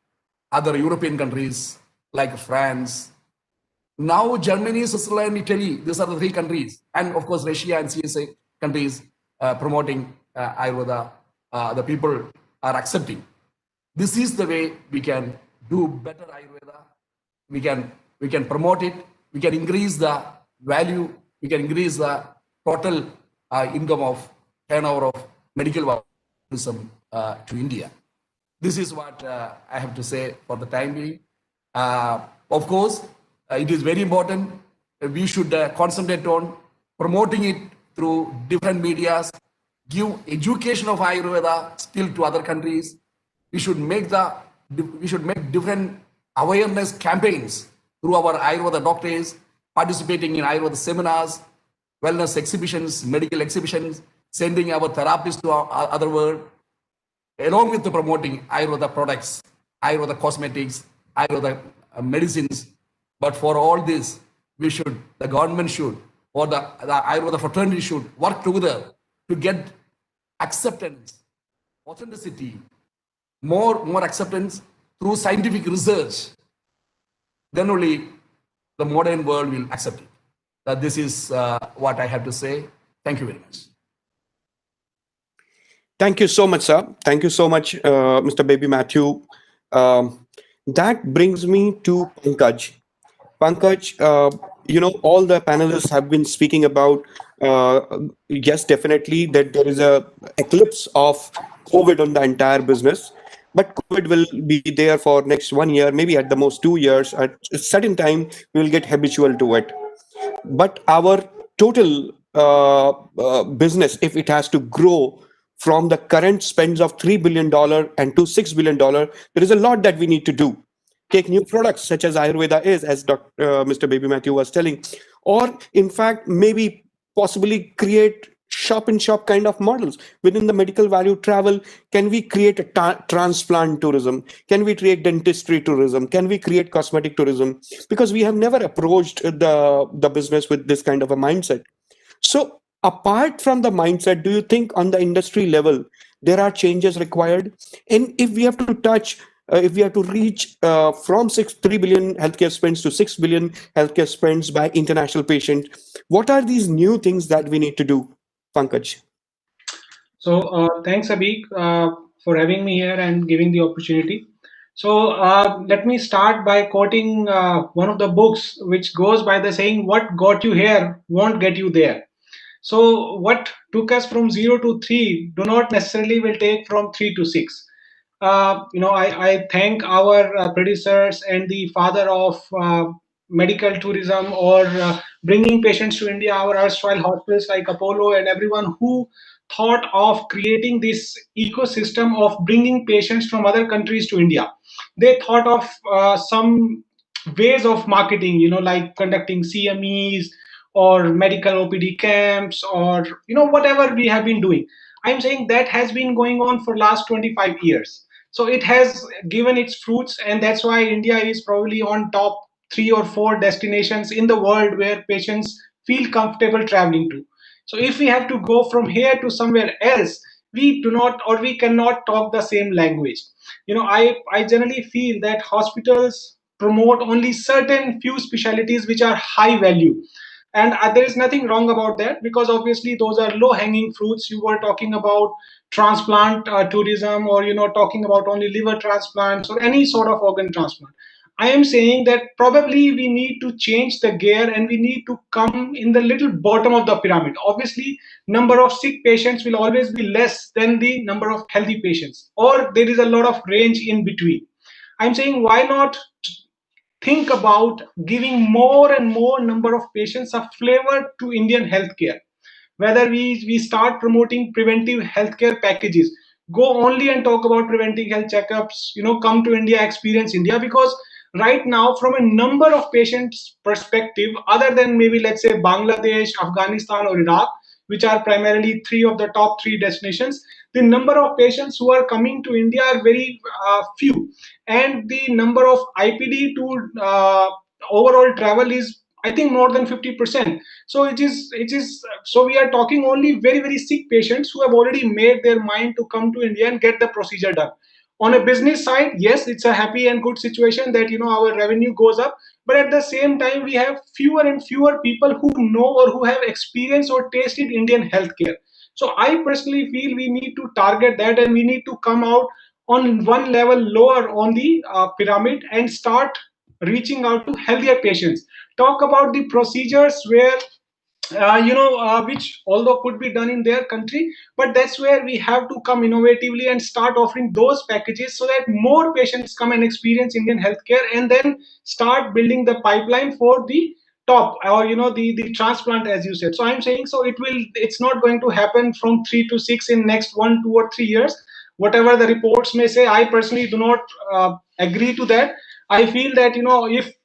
other European countries like France. Now Germany, Switzerland, Italy, these are the three countries. And of course, Russia and CSA countries promoting Ayurveda, the people are accepting. This is the way we can do better Ayurveda. We can promote it. We can increase the value. We can increase the total income of turnover of medical tourism to India. This is what I have to say for the time being. Of course, it is very important. We should concentrate on promoting it through different medias, give education of Ayurveda still to other countries. We should make different awareness campaigns through our Ayurveda doctors, participating in Ayurveda seminars, wellness exhibitions, medical exhibitions, sending our therapists to other world, along with the promoting Ayurveda products, Ayurveda cosmetics, Ayurveda medicines. But for all this, the government should, or the Ayurveda fraternity should work together to get acceptance, authenticity, more acceptance through scientific research. Then only the modern world will accept it. This is what I have to say. Thank you very much. Thank you so much, sir. Thank you so much, Mr. Baby Matthew. That brings me to Pankaj. Pankaj, all the panelists have been speaking about, yes, definitely, that there is a eclipse of COVID on the entire business. But COVID will be there for next 1 year, maybe at the most 2 years. At a certain time, we will get habitual to it. But our total business, if it has to grow from the current spends of $3 billion and to $6 billion, there is a lot that we need to do. Take new products such as Ayurveda is, as Mr. Baby Matthew was telling, or in fact, maybe possibly create shop in shop kind of models within the medical value travel. Can we create a transplant tourism? Can we create dentistry tourism? Can we create cosmetic tourism? Because we have never approached the business with this kind of a mindset. So apart from the mindset, do you think on the industry level there are changes required? And if we have to if we have to reach from 3 billion healthcare spends to 6 billion healthcare spends by international patients, what are these new things that we need to do, Pankaj? So thanks, Abhik, for having me here and giving the opportunity. So let me start by quoting one of the books, which goes by the saying, "What got you here won't get you there." So what took us from 0 to 3 do not necessarily will take from 3 to 6. I thank our predecessors and the father of medical tourism, or bringing patients to India, our erstwhile hospitals like Apollo, and everyone who thought of creating this ecosystem of bringing patients from other countries to India. They thought of some ways of marketing, like conducting CMEs or medical OPD camps, or whatever we have been doing. I'm saying that has been going on for last 25 years. So it has given its fruits, and that's why India is probably on top 3 or 4 destinations in the world where patients feel comfortable traveling to. So if we have to go from here to somewhere else, we do not or we cannot talk the same language. I generally feel that hospitals promote only certain few specialties which are high value, and there is nothing wrong about that, because obviously those are low hanging fruits. You were talking about transplant tourism, or talking about only liver transplants or any sort of organ transplant. I am saying that probably we need to change the gear, and we need to come in the little bottom of the pyramid. Obviously, number of sick patients will always be less than the number of healthy patients, or there is a lot of range in between. I'm saying, why not think about giving more and more number of patients a flavor to Indian healthcare? Whether we start promoting preventive healthcare packages, go only and talk about preventing health checkups, come to India, experience India. Because right now, from a number of patients perspective, other than maybe let's say Bangladesh, Afghanistan, or Iraq, which are primarily three of the top three destinations, the number of patients who are coming to India are very few, and the number of IPD to overall travel is, I think, more than 50%. So so we are talking only very very sick patients who have already made their mind to come to India and get the procedure done. On a business side, yes, it's a happy and good situation that our revenue goes up, but at the same time we have fewer and fewer people who know or who have experienced or tasted Indian healthcare. So I personally feel we need to target that, and we need to come out on one level lower on the pyramid and start reaching out to healthier patients. Talk about the procedures where which although could be done in their country, but that's where we have to come innovatively and start offering those packages so that more patients come and experience Indian healthcare, and then start building the pipeline for the top, or the transplant, as you said. So I'm saying, so it's not going to happen from 3 to 6 in next 1, 2, or 3 years, whatever the reports may say. I personally do not agree to that. I feel that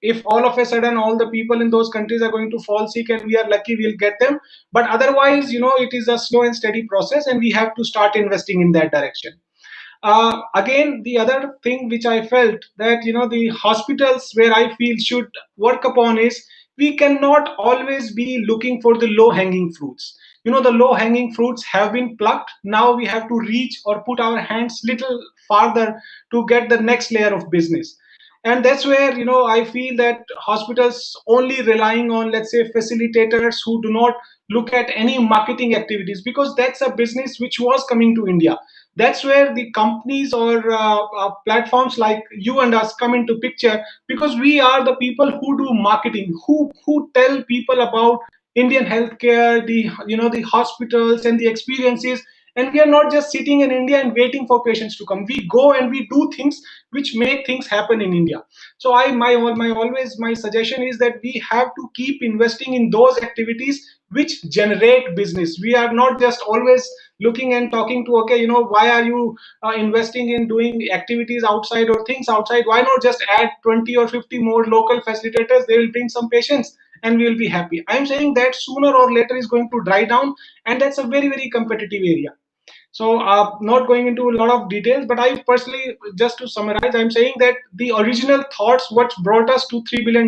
if all of a sudden all the people in those countries are going to fall sick and we are lucky, we'll get them. But otherwise, it is a slow and steady process, and we have to start investing in that direction. Again, the other thing which I felt that the hospitals where I feel should work upon is, we cannot always be looking for the low hanging fruits. The low hanging fruits have been plucked. Now we have to reach or put our hands little farther to get the next layer of business. And that's where I feel that hospitals only relying on, let's say, facilitators who do not look at any marketing activities, because that's a business which was coming to India. That's where the companies or platforms like you and us come into picture, because we are the people who do marketing, who tell people about Indian healthcare, the hospitals and the experiences. And we are not just sitting in India and waiting for patients to come. We go and we do things which make things happen in India. So my suggestion is that we have to keep investing in those activities which generate business. We are not just always looking and talking to, okay, why are you investing in doing activities outside or things outside? Why not just add 20 or 50 more local facilitators? They will bring some patients and we will be happy. I'm saying that sooner or later is going to dry down, and that's a very very competitive area. So, not going into a lot of details, but I personally, just to summarize, I'm saying that the original thoughts, what brought us to $3 billion,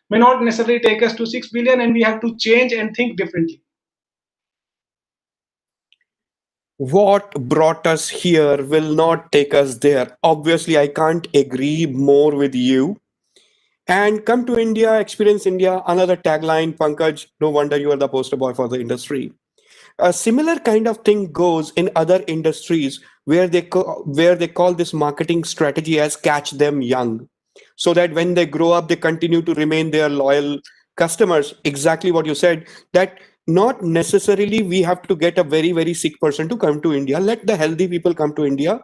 may not necessarily take us to 6 billion, and we have to change and think differently. What brought us here will not take us there. Obviously, I can't agree more with you. And come to India, experience India. Another tagline, Pankaj. No wonder you are the poster boy for the industry. A similar kind of thing goes in other industries where they call this marketing strategy as catch them young, so that when they grow up, they continue to remain their loyal customers. Exactly what you said, that not necessarily we have to get a very, very sick person to come to India. Let the healthy people come to India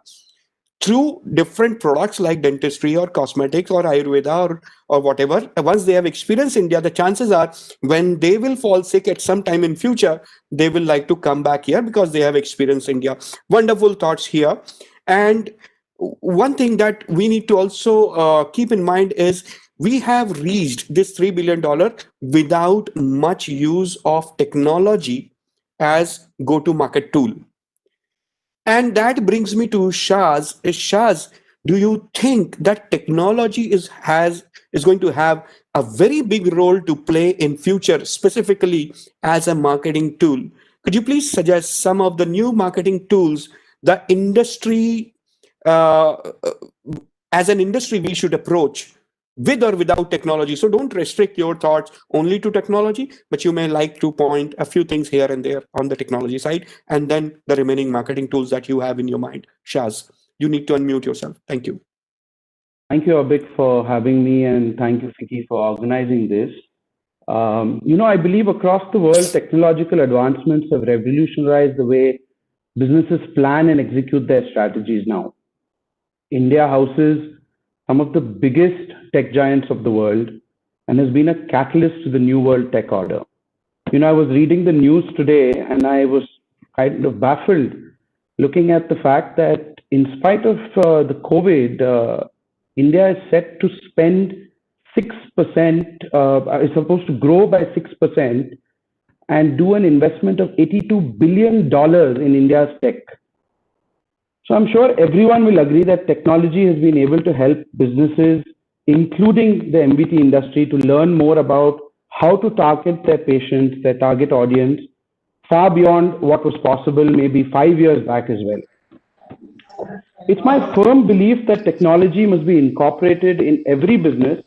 through different products like dentistry or cosmetics or Ayurveda or whatever. Once they have experienced India, the chances are when they will fall sick at some time in future, they will like to come back here because they have experienced India. Wonderful thoughts here. And one thing that we need to also keep in mind is we have reached this $3 billion without much use of technology as go-to-market tool. And that brings me to Shaz. Shaz, do you think that technology is going to have a very big role to play in future, specifically as a marketing tool? Could you please suggest some of the new marketing tools the industry, uh, as an industry, we should approach with or without technology? So don't restrict your thoughts only to technology, but you may like to point a few things here and there on the technology side, and then the remaining marketing tools that you have in your mind. Shaz, you need to unmute yourself. Thank you. Thank you, Abik, for having me, and thank you, Fiki, for organizing this. I believe across the world, technological advancements have revolutionized the way businesses plan and execute their strategies now. India houses some of the biggest tech giants of the world and has been a catalyst to the new world tech order. I was reading the news today and I was kind of baffled looking at the fact that in spite of the COVID, India is set to spend 6%, is supposed to grow by 6% and do an investment of $82 billion in India's tech. So I'm sure everyone will agree that technology has been able to help businesses, including the MBT industry, to learn more about how to target their patients, their target audience, far beyond what was possible maybe 5 years back as well. It's my firm belief that technology must be incorporated in every business,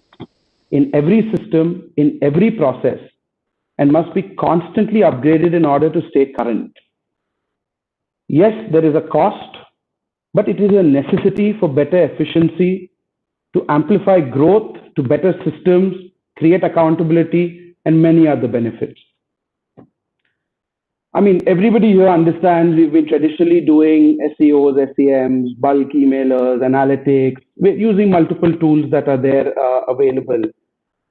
in every system, in every process, and must be constantly upgraded in order to stay current. Yes, there is a cost, but it is a necessity for better efficiency, to amplify growth, to better systems, create accountability, and many other benefits. I mean, everybody here understands we've been traditionally doing SEOs, SEMs, bulk emailers, analytics. We're using multiple tools that are there available.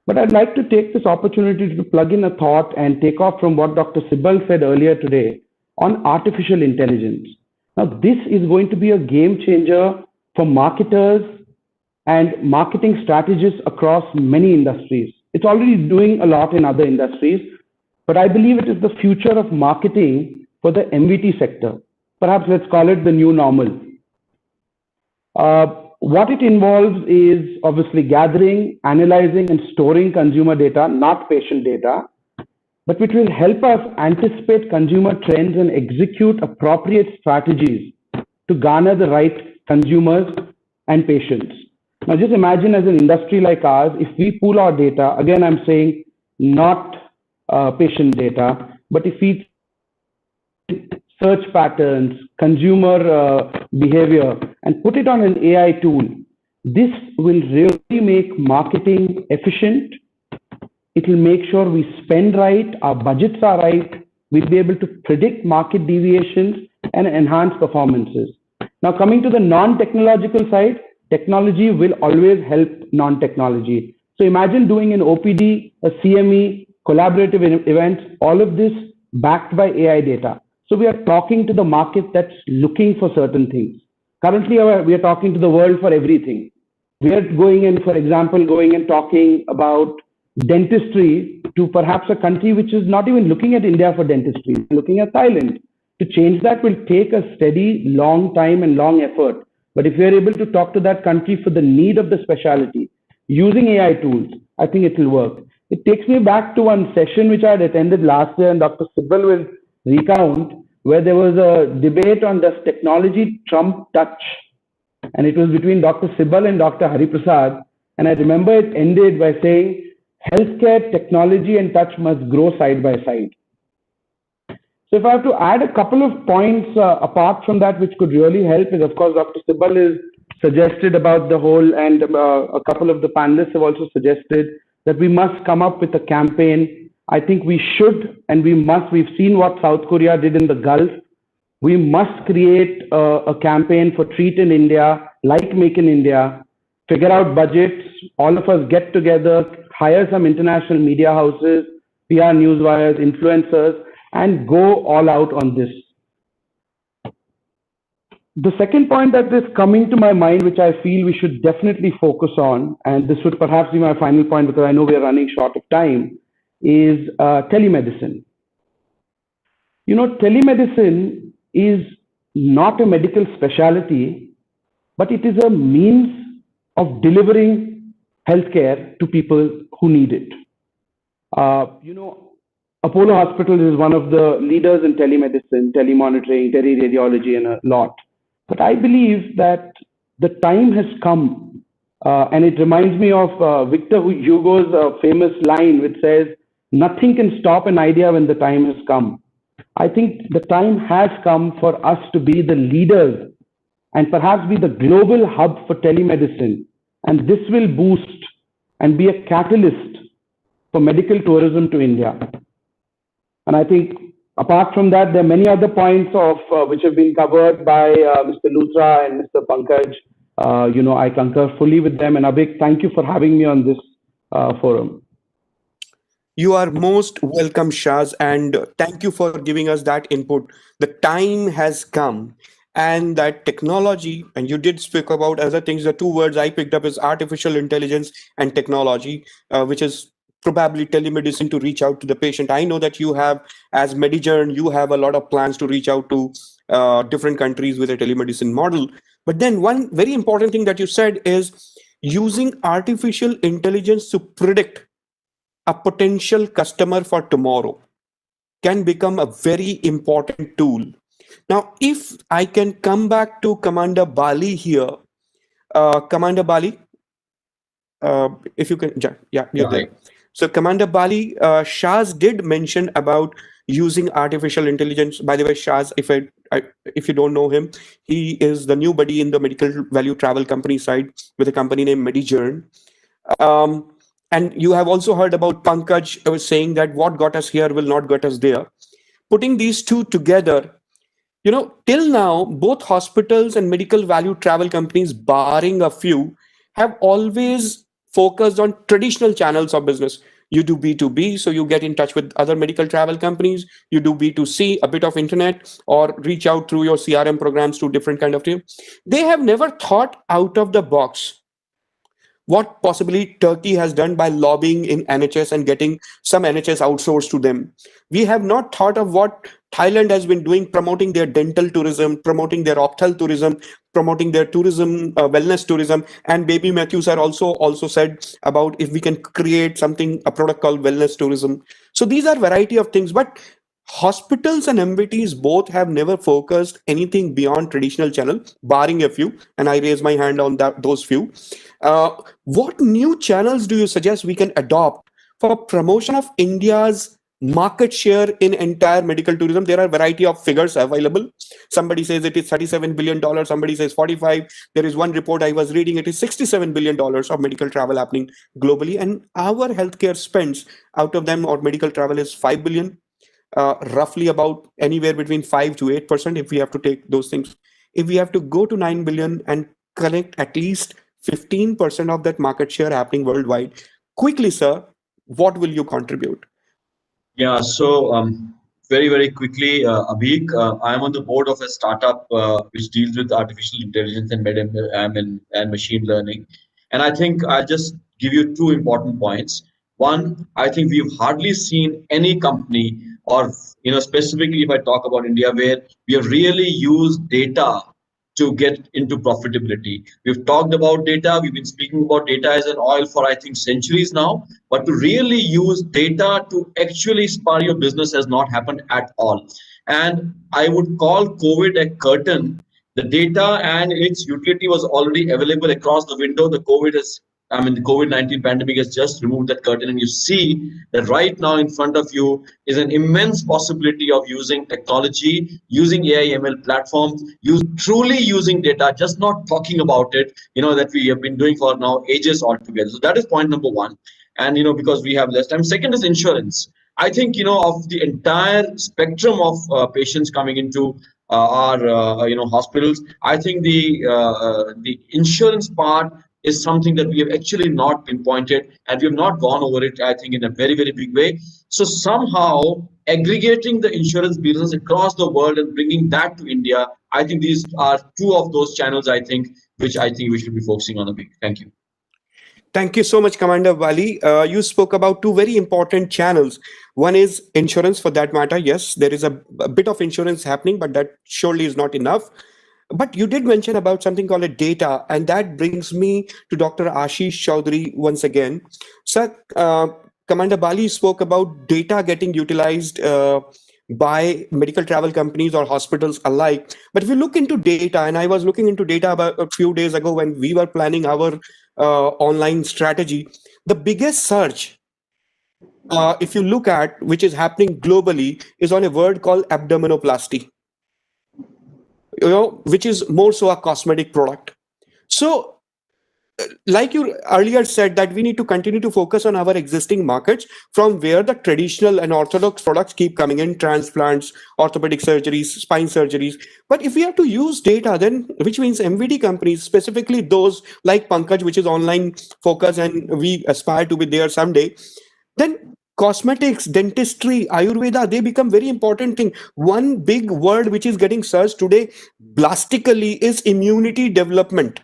But I'd like to take this opportunity to plug in a thought and take off from what Dr. Sibal said earlier today on artificial intelligence. Now, this is going to be a game changer for marketers and marketing strategists across many industries. It's already doing a lot in other industries, but I believe it is the future of marketing for the MVT sector. Perhaps let's call it the new normal. What it involves is obviously gathering, analyzing, and storing consumer data, not patient data, but which will help us anticipate consumer trends and execute appropriate strategies to garner the right consumers and patients. Now, just imagine as an industry like ours, if we pool our data, again, I'm saying not patient data, but if we search patterns, consumer behavior, and put it on an AI tool, this will really make marketing efficient. It will make sure we spend right, our budgets are right, we'll be able to predict market deviations and enhance performances. Now, coming to the non-technological side, technology will always help non-technology. So imagine doing an OPD, a CME, collaborative events, all of this backed by AI data. So we are talking to the market that's looking for certain things. Currently, we are talking to the world for everything. We are going in, for example, going and talking about dentistry to perhaps a country which is not even looking at India for dentistry, looking at Thailand. To change that will take a steady, long time and long effort. But if we are able to talk to that country for the need of the specialty, using AI tools, I think it will work. It takes me back to one session which I had attended last year, and Dr. Sibal will recount, where there was a debate on does technology trump touch? And it was between Dr. Sibal and Dr. Hariprasad. And I remember it ended by saying, healthcare, technology, and touch must grow side by side. So if I have to add a couple of points apart from that, which could really help, is of course, Dr. Sibal is suggested about the whole, and a couple of the panelists have also suggested that we must come up with a campaign. I think we should, and we must. We've seen what South Korea did in the Gulf. We must create a campaign for Treat in India, like Make in India, figure out budgets, all of us get together, hire some international media houses, PR newswires, influencers, and go all out on this. The second point that is coming to my mind, which I feel we should definitely focus on, and this would perhaps be my final point because I know we are running short of time, is telemedicine. Telemedicine is not a medical specialty, but it is a means of delivering healthcare to people who need it. Apollo Hospitals is one of the leaders in telemedicine, telemonitoring, teleradiology, and a lot. But I believe that the time has come, and it reminds me of Victor Hugo's famous line, which says, "Nothing can stop an idea when the time has come." I think the time has come for us to be the leaders and perhaps be the global hub for telemedicine. And this will boost and be a catalyst for medical tourism to India. And I think apart from that, there are many other points of which have been covered by Mr. Luthra and Mr. Pankaj. I concur fully with them. And Abhik, thank you for having me on this forum. You are most welcome, Shaz, and thank you for giving us that input. The time has come, and that technology, and you did speak about other things. The two words I picked up is artificial intelligence and technology, which is probably telemedicine to reach out to the patient. I know that you have, as Medijourn, you have a lot of plans to reach out to different countries with a telemedicine model. But then one very important thing that you said is using artificial intelligence to predict a potential customer for tomorrow can become a very important tool. Now, if I can come back to Commander Bali here, Commander Bali, if you can, yeah, you're there. So, Commander Bali, Shaz did mention about using artificial intelligence. By the way, Shaz, if you don't know him, he is the new buddy in the medical value travel company side with a company named Medijourn. And you have also heard about Pankaj was saying that what got us here will not get us there. Putting these two together, till now, both hospitals and medical value travel companies, barring a few, have always focused on traditional channels of business. You do B2B, so you get in touch with other medical travel companies. You do B2C, a bit of internet, or reach out through your CRM programs to different kind of team. They have never thought out of the box what possibly Turkey has done by lobbying in NHS and getting some NHS outsourced to them. We have not thought of what Thailand has been doing, promoting their dental tourism, promoting their opthal tourism, promoting their tourism, wellness tourism. And Baby Matthews are also said about if we can create something, a product called wellness tourism. So these are variety of things, but hospitals and MVTs both have never focused anything beyond traditional channel, barring a few, and I raise my hand on those few. What new channels do you suggest we can adopt for promotion of India's market share in entire medical tourism? There are a variety of figures available. Somebody says it is $37 billion, somebody says 45. There is one report I was reading, it is $67 billion of medical travel happening globally, and our healthcare spends out of them or medical travel is 5 billion. Roughly about anywhere between 5 to 8% if we have to take those things. If we have to go to 9 billion and collect at least 15% of that market share happening worldwide, quickly, sir, what will you contribute? Yeah, so very, very quickly, Abhik, I am on the board of a startup which deals with artificial intelligence and machine learning. And I think I'll just give you two important points. One, I think we've hardly seen any company, or specifically if I talk about India, where we have really used data to get into profitability. We've talked about data. We've been speaking about data as an oil for, I think, centuries now. But to really use data to actually spur your business has not happened at all. And I would call COVID a curtain. The data and its utility was already available across the window. The COVID-19 pandemic has just removed that curtain, and you see that right now in front of you is an immense possibility of using technology, using AI ML platforms, truly using data, just not talking about it, that we have been doing for now ages altogether. So that is point number one. And because we have less time. Second is insurance. I think of the entire spectrum of patients coming into our hospitals. I think the insurance part is something that we have actually not pinpointed, and we have not gone over it, I think, in a very, very big way. So somehow aggregating the insurance business across the world and bringing that to India, I think these are two of those channels, I think, which I think we should be focusing on a bit. Thank you. Thank you so much, Commander Wali. You spoke about two very important channels. One is insurance, for that matter. Yes, there is a bit of insurance happening, but that surely is not enough. But you did mention about something called a data, and that brings me to Dr. Ashish Chaudhary once again. Sir, Commander Bali spoke about data getting utilized by medical travel companies or hospitals alike. But if you look into data, and I was looking into data about a few days ago when we were planning our online strategy, the biggest search, if you look at, which is happening globally, is on a word called abdominoplasty, which is more so a cosmetic product. So like you earlier said, that we need to continue to focus on our existing markets from where the traditional and orthodox products keep coming in: transplants, orthopedic surgeries, spine surgeries. But if we have to use data, then which means MVD companies, specifically those like Pankaj, which is online focus, and we aspire to be there someday, then cosmetics, dentistry, Ayurveda, they become very important thing. One big word which is getting searched today blastically is immunity development,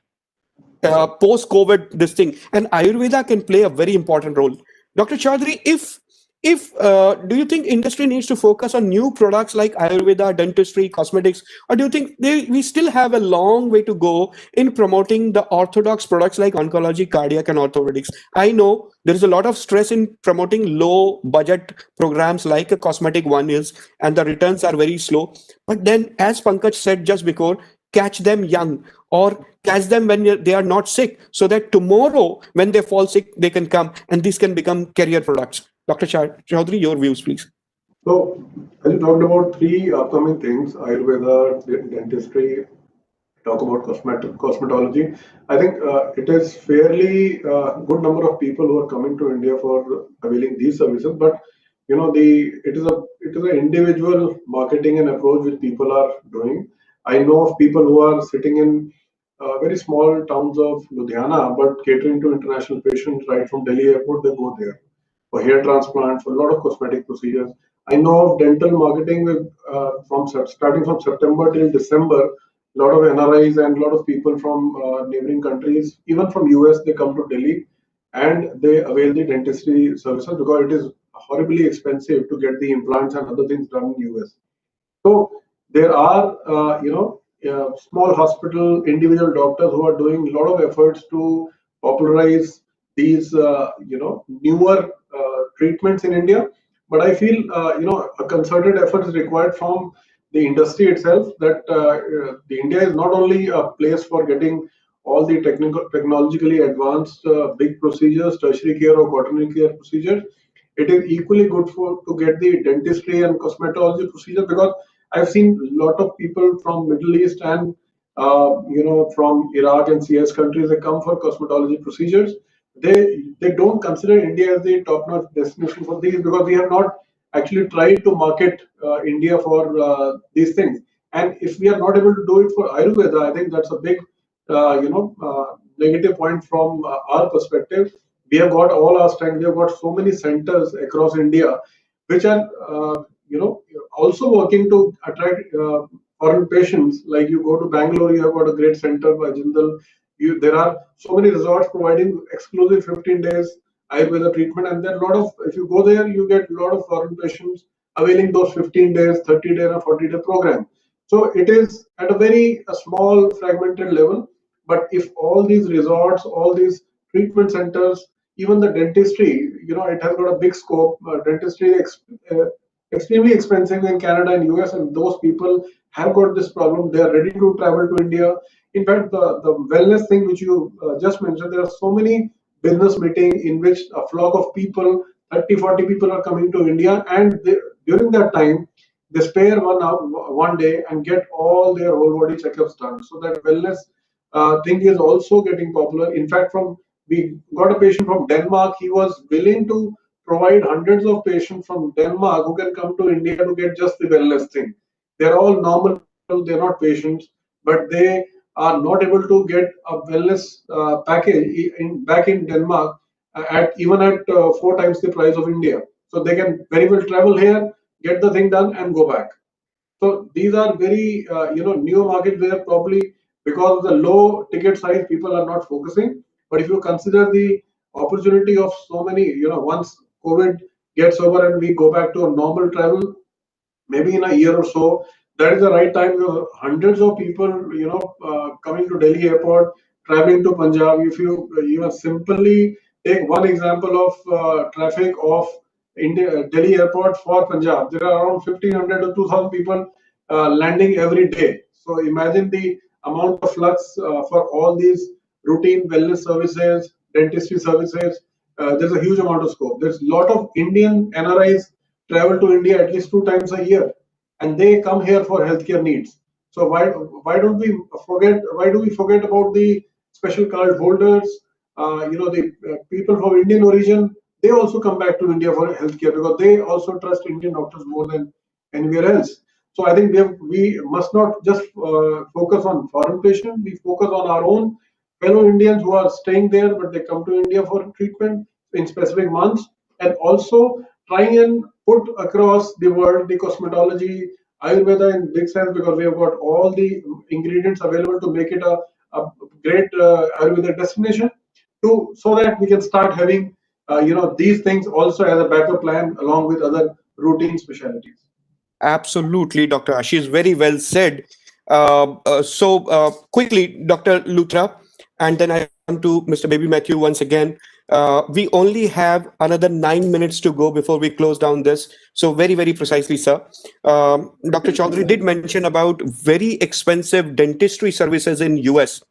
post-COVID this thing, and Ayurveda can play a very important role. Dr. Chaudhary, if do you think industry needs to focus on new products like Ayurveda, dentistry, cosmetics, or do you think we still have a long way to go in promoting the orthodox products like oncology, cardiac, and orthopedics? I know there is a lot of stress in promoting low budget programs like a cosmetic one is, and the returns are very slow. But then, as Pankaj said just before, catch them young, or catch them when they are not sick, so that tomorrow when they fall sick they can come and these can become career products. Dr. Chaudhary, your views please. So, as you talked about three upcoming things: Ayurveda, dentistry, talk about cosmetology. I think it is fairly good number of people who are coming to India for availing these services. But it is an individual marketing and approach which people are doing. I know of people who are sitting in very small towns of Ludhiana, but catering to international patients right from Delhi airport. They go there for hair transplants, for a lot of cosmetic procedures. I know of dental marketing with starting from September till December. A lot of NRIs and a lot of people from neighboring countries, even from US, they come to Delhi and they avail the dentistry services because it is horribly expensive to get the implants and other things done in US. So there are, small hospital individual doctors who are doing a lot of efforts to popularize these, newer treatments in India. But I feel, a concerted effort is required from the industry itself. That the India is not only a place for getting all the technologically advanced big procedures, tertiary care or quaternary care procedures. It is equally good for to get the dentistry and cosmetology procedure, because I've seen a lot of people from Middle East and from Iraq and CS countries. They come for cosmetology procedures. They don't consider India as the top-notch destination for these, because we have not actually tried to market India for these things. And if we are not able to do it for Ayurveda, I think that's a big negative point from our perspective. We have got all our strength. We have got so many centers across India, which are also working to attract foreign patients. Like you go to Bangalore, you have got a great center by Jindal. There are so many resorts providing exclusive 15 days Ayurveda treatment, and there are a lot of, if you go there, you get a lot of foreign patients availing those 15 days, 30-day, or 40-day program. So it is at a very small fragmented level. But if all these resorts, all these treatment centers, even the dentistry, it has got a big scope. Dentistry is extremely expensive in Canada and US, and those people have got this problem. They are ready to travel to India. In fact, the wellness thing which you just mentioned, there are so many business meetings in which a flock of people, 30, 40 people are coming to India, and during that time, they spare one day and get all their whole body checkups done. So that wellness thing is also getting popular. In fact, we got a patient from Denmark. He was willing to provide hundreds of patients from Denmark who can come to India to get just the wellness thing. They're all normal people, they're not patients, but they are not able to get a wellness package back in Denmark at 4 times the price of India. So they can very well travel here, get the thing done, and go back. So these are very new markets where probably because of the low ticket size, people are not focusing. But if you consider the opportunity of so many, once COVID gets over and we go back to a normal travel, maybe in a year or so, that is the right time. Hundreds of people, coming to Delhi airport, traveling to Punjab. If you even simply Take one example of traffic of Delhi airport for Punjab. There are around 1,500 to 2,000 people landing every day. So imagine the amount of flux for all these routine wellness services, dentistry services. There's a huge amount of scope. There's a lot of Indian NRIs travel to India at least 2 times a year, and they come here for healthcare needs. So why don't we forget? Why do we forget about the special card holders? The people from Indian origin, they also come back to India for healthcare because they also trust Indian doctors more than anywhere else. So I think we must not just focus on foreign patients. We focus on our own fellow Indians who are staying there, but they come to India for treatment in specific months, and also trying and put across the world the cosmetology, Ayurveda in big sense, because we have got all the ingredients available to make it a great Ayurveda destination, to so that we can start having these things also as a backup plan along with other routine specialties. Absolutely, Dr. Ashish, very well said. Quickly, Dr. Luthra, and then I come to Mr. Baby Matthew once again. We only have another 9 minutes to go before we close down this. So very, very precisely, sir. Dr. Chaudhary did mention about very expensive dentistry services in US.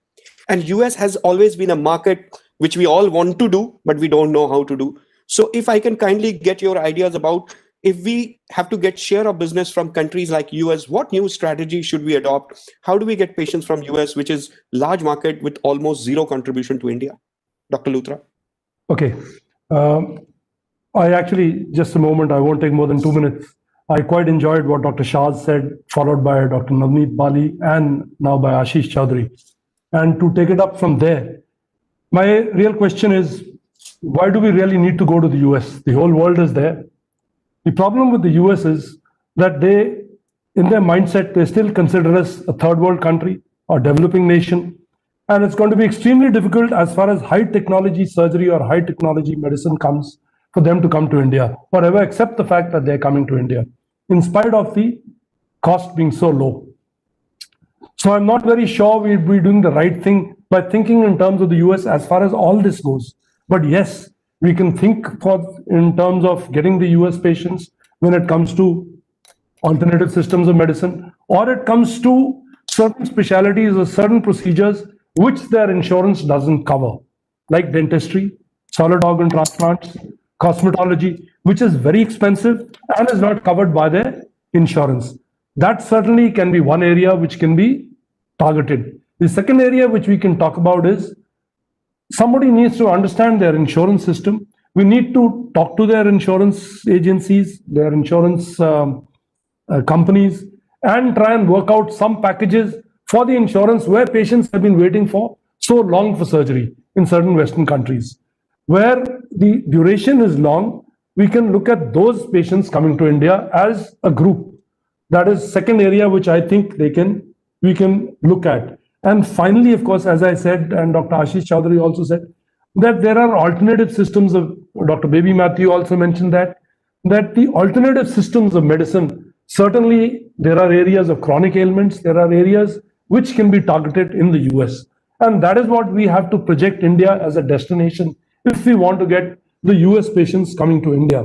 And US has always been a market which we all want to do, but we don't know how to do. So if I can kindly get your ideas about, if we have to get share of business from countries like US, what new strategy should we adopt? How do we get patients from US, which is large market with almost zero contribution to India? Dr. Luthra. Okay. I actually, just a moment, I won't take more than 2 minutes. I quite enjoyed what Dr. Shah said, followed by Dr. Navneet Bali, and now by Ashish Chaudhary. And to take it up from there, my real question is, why do we really need to go to the US? The whole world is there. The problem with the US is that they, in their mindset, they still consider us a third world country or developing nation. And it's going to be extremely difficult as far as high technology surgery or high technology medicine comes for them to come to India or ever accept the fact that they're coming to India, in spite of the cost being so low. So I'm not very sure we'll be doing the right thing by thinking in terms of the US as far as all this goes. But yes, we can think in terms of getting the US patients when it comes to alternative systems of medicine, or it comes to certain specialties or certain procedures which their insurance doesn't cover, like dentistry, solid organ transplants, cosmetology, which is very expensive and is not covered by their insurance. That certainly can be one area which can be targeted. The second area which we can talk about is somebody needs to understand their insurance system. We need to talk to their insurance agencies, their insurance companies, and try and work out some packages for the insurance where patients have been waiting for so long for surgery in certain Western countries. Where the duration is long, we can look at those patients coming to India as a group. That is second area which I think we can look at. And finally, of course, as I said, and Dr. Ashish Chaudhary also said, that there are alternative systems of, Dr. Baby Matthew also mentioned that the alternative systems of medicine, certainly there are areas of chronic ailments, there are areas which can be targeted in the US. And that is what we have to project India as a destination if we want to get the US patients coming to India.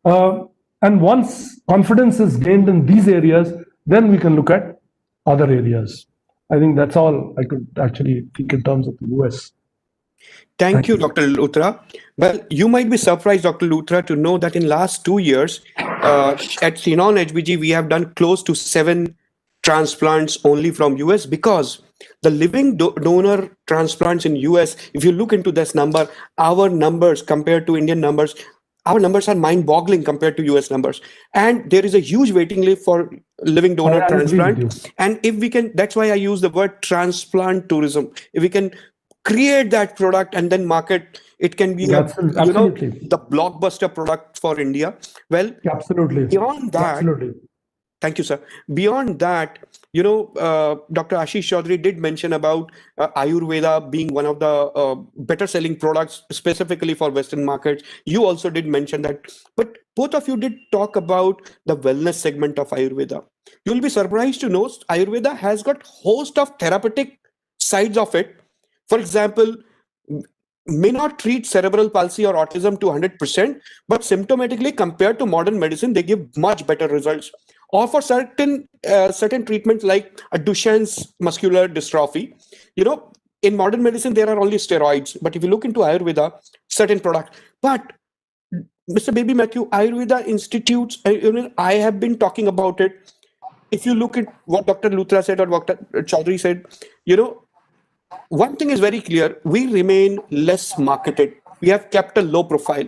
And once confidence is gained in these areas, then we can look at other areas. I think that's all I could actually think in terms of the US. Thank you, Dr. Luthra. Well, you might be surprised, Dr. Luthra, to know that in last 2 years at Sinon HBG, we have done close to 7 transplants only from US, because the living donor transplants in US, if you look into this number, our numbers compared to Indian numbers, our numbers are mind-boggling compared to US numbers. And there is a huge waiting list for living donor transplant. And if we can, that's why I use the word transplant tourism. If we can create that product and then market, it can be the blockbuster product for India. Well, beyond that, thank you, sir. Beyond that, Dr. Ashish Chaudhary did mention about Ayurveda being one of the better selling products specifically for Western markets. You also did mention that, but both of you did talk about the wellness segment of Ayurveda. You'll be surprised to know Ayurveda has got host of therapeutic sides of it. For example, may not treat cerebral palsy or autism to 100%, but symptomatically compared to modern medicine, they give much better results. Or for certain treatments like a Duchenne's muscular dystrophy, in modern medicine there are only steroids. But if you look into Ayurveda, certain products. But Mr. Baby Matthew, Ayurveda institutes, I have been talking about it. If you look at what Dr. Luthra said or Dr. Chaudhary said, you know, one thing is very clear, we remain less marketed. We have kept a low profile.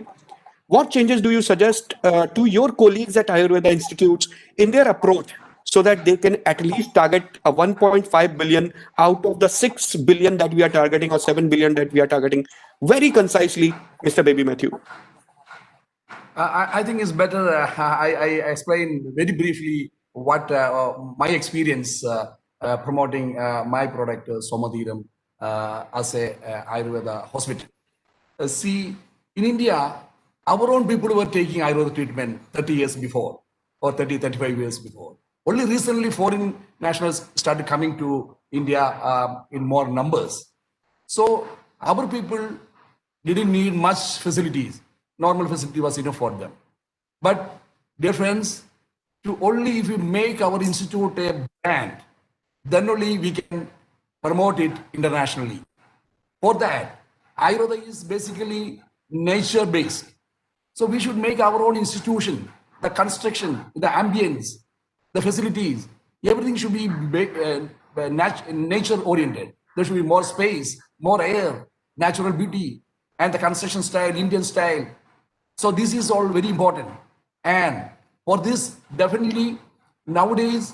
What changes do you suggest to your colleagues at Ayurveda institutes in their approach so that they can at least target a 1.5 billion out of the 6 billion that we are targeting or 7 billion that we are targeting? Very concisely, Mr. Baby Matthew. I think it's better I explain very briefly what my experience promoting my product Somadhiram as a Ayurveda hospital. See, in India, our own people were taking Ayurveda treatment 30 years before or 35 years before. Only recently foreign nationals started coming to India in more numbers. So our people didn't need much facilities. Normal facility was enough for them. But dear friends, only if we make our institute a brand, then only we can promote it internationally. For that, Ayurveda is basically nature-based. So we should make our own institution, the construction, the ambience, the facilities, everything should be nature-oriented. There should be more space, more air, natural beauty, and the construction style, Indian style. So this is all very important. And for this, definitely nowadays,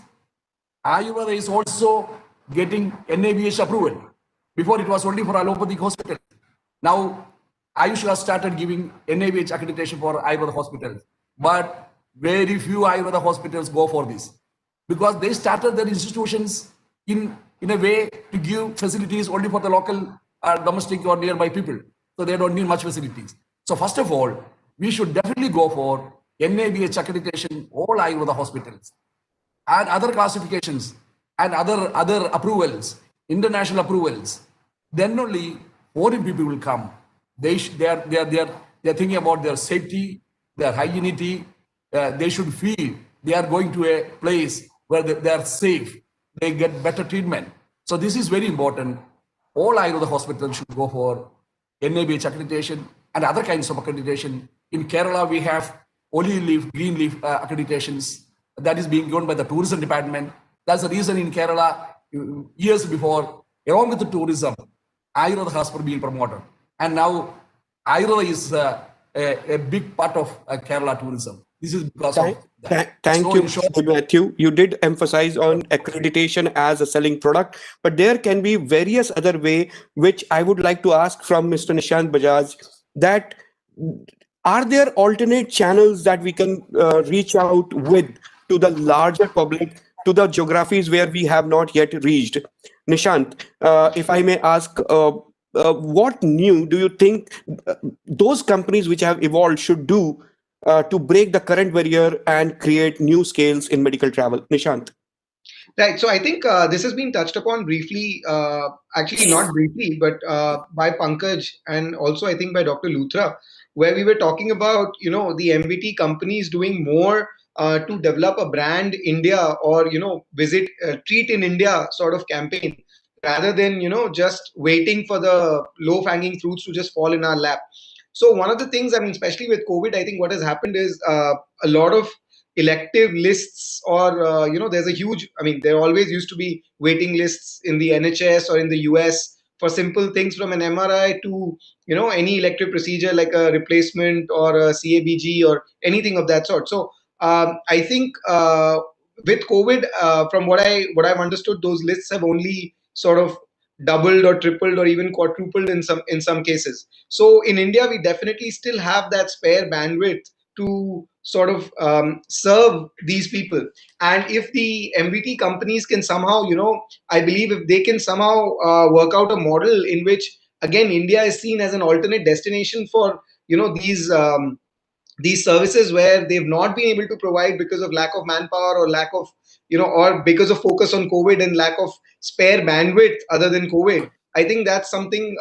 Ayurveda is also getting NABH approval. Before it was only for allopathic hospitals. Now, Ayush has started giving NABH accreditation for Ayurveda hospitals. But very few Ayurveda hospitals go for this. Because they started their institutions in a way to give facilities only for the local domestic or nearby people. So they don't need much facilities. So first of all, we should definitely go for NABH accreditation, all Ayurveda hospitals, and other classifications and other approvals, international approvals. Then only foreign people will come. They are thinking about their safety, their hygienity. They should feel they are going to a place where they are safe. They get better treatment. So this is very important. All Ayurveda hospitals should go for NABH accreditation and other kinds of accreditation. In Kerala, we have olive leaf, green leaf accreditations that is being given by the tourism department. That's the reason in Kerala, years before, along with the tourism, Ayurveda has been promoted. And now Ayurveda is a big part of Kerala tourism. This is because of that. Thank So you, in short, Mr. Matthew. You did emphasize on accreditation as a selling product, but there can be various other way which I would like to ask from Mr. Nishant Bajaj that are there alternate channels that we can reach out with to the larger public, to the geographies where we have not yet reached? Nishant, if I may ask, what new do you think those companies which have evolved should do to break the current barrier and create new scales in medical travel? Nishant. Right. So I think this has been touched upon briefly, actually not briefly, but by Pankaj and also I think by Dr. Luthra, where we were talking about, the MVT companies doing more to develop a brand India or, visit, treat in India sort of campaign rather than, just waiting for the low hanging fruits to just fall in our lap. So one of the things, I mean, especially with COVID, I think what has happened is a lot of elective lists or there's a huge, I mean, there always used to be waiting lists in the NHS or in the US for simple things from an MRI to any elective procedure like a replacement or a CABG or anything of that sort. So I think with COVID, from what I've understood, those lists have only sort of doubled or tripled or even quadrupled in some cases. So in India, we definitely still have that spare bandwidth to sort of serve these people. And if the MVT companies can somehow, I believe if they can somehow work out a model in which, again, India is seen as an alternate destination for, these services where they've not been able to provide because of lack of manpower or lack of, or because of focus on COVID and lack of spare bandwidth other than COVID. I think that's something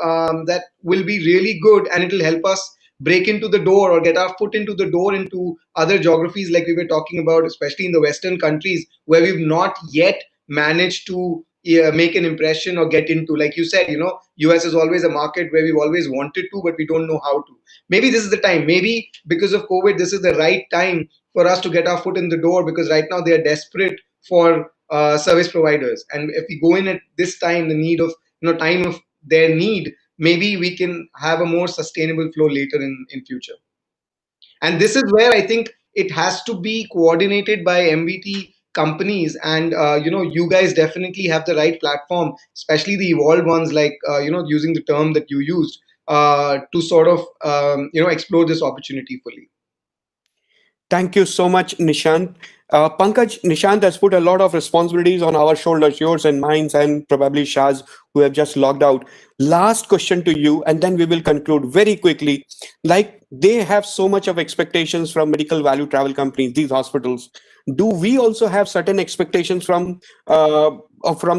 that will be really good, and it will help us break into the door or get our foot into the door into other geographies like we were talking about, especially in the Western countries where we've not yet managed to make an impression or get into. Like you said, US is always a market where we've always wanted to, but we don't know how to. Maybe this is the time. Maybe because of COVID, this is the right time for us to get our foot in the door, because right now they are desperate for service providers. And if we go in at this time, the need of, time of their need, maybe we can have a more sustainable flow later in future. And this is where I think it has to be coordinated by MVT companies, and you guys definitely have the right platform, especially the evolved ones, like using the term that you used, to sort of explore this opportunity fully. Thank you so much, Nishant. Pankaj, Nishant has put a lot of responsibilities on our shoulders, yours and mine, and probably Shah's, who have just logged out. Last question to you, and then we will conclude very quickly. Like, they have so much of expectations from medical value travel companies, these hospitals. Do we also have certain expectations from the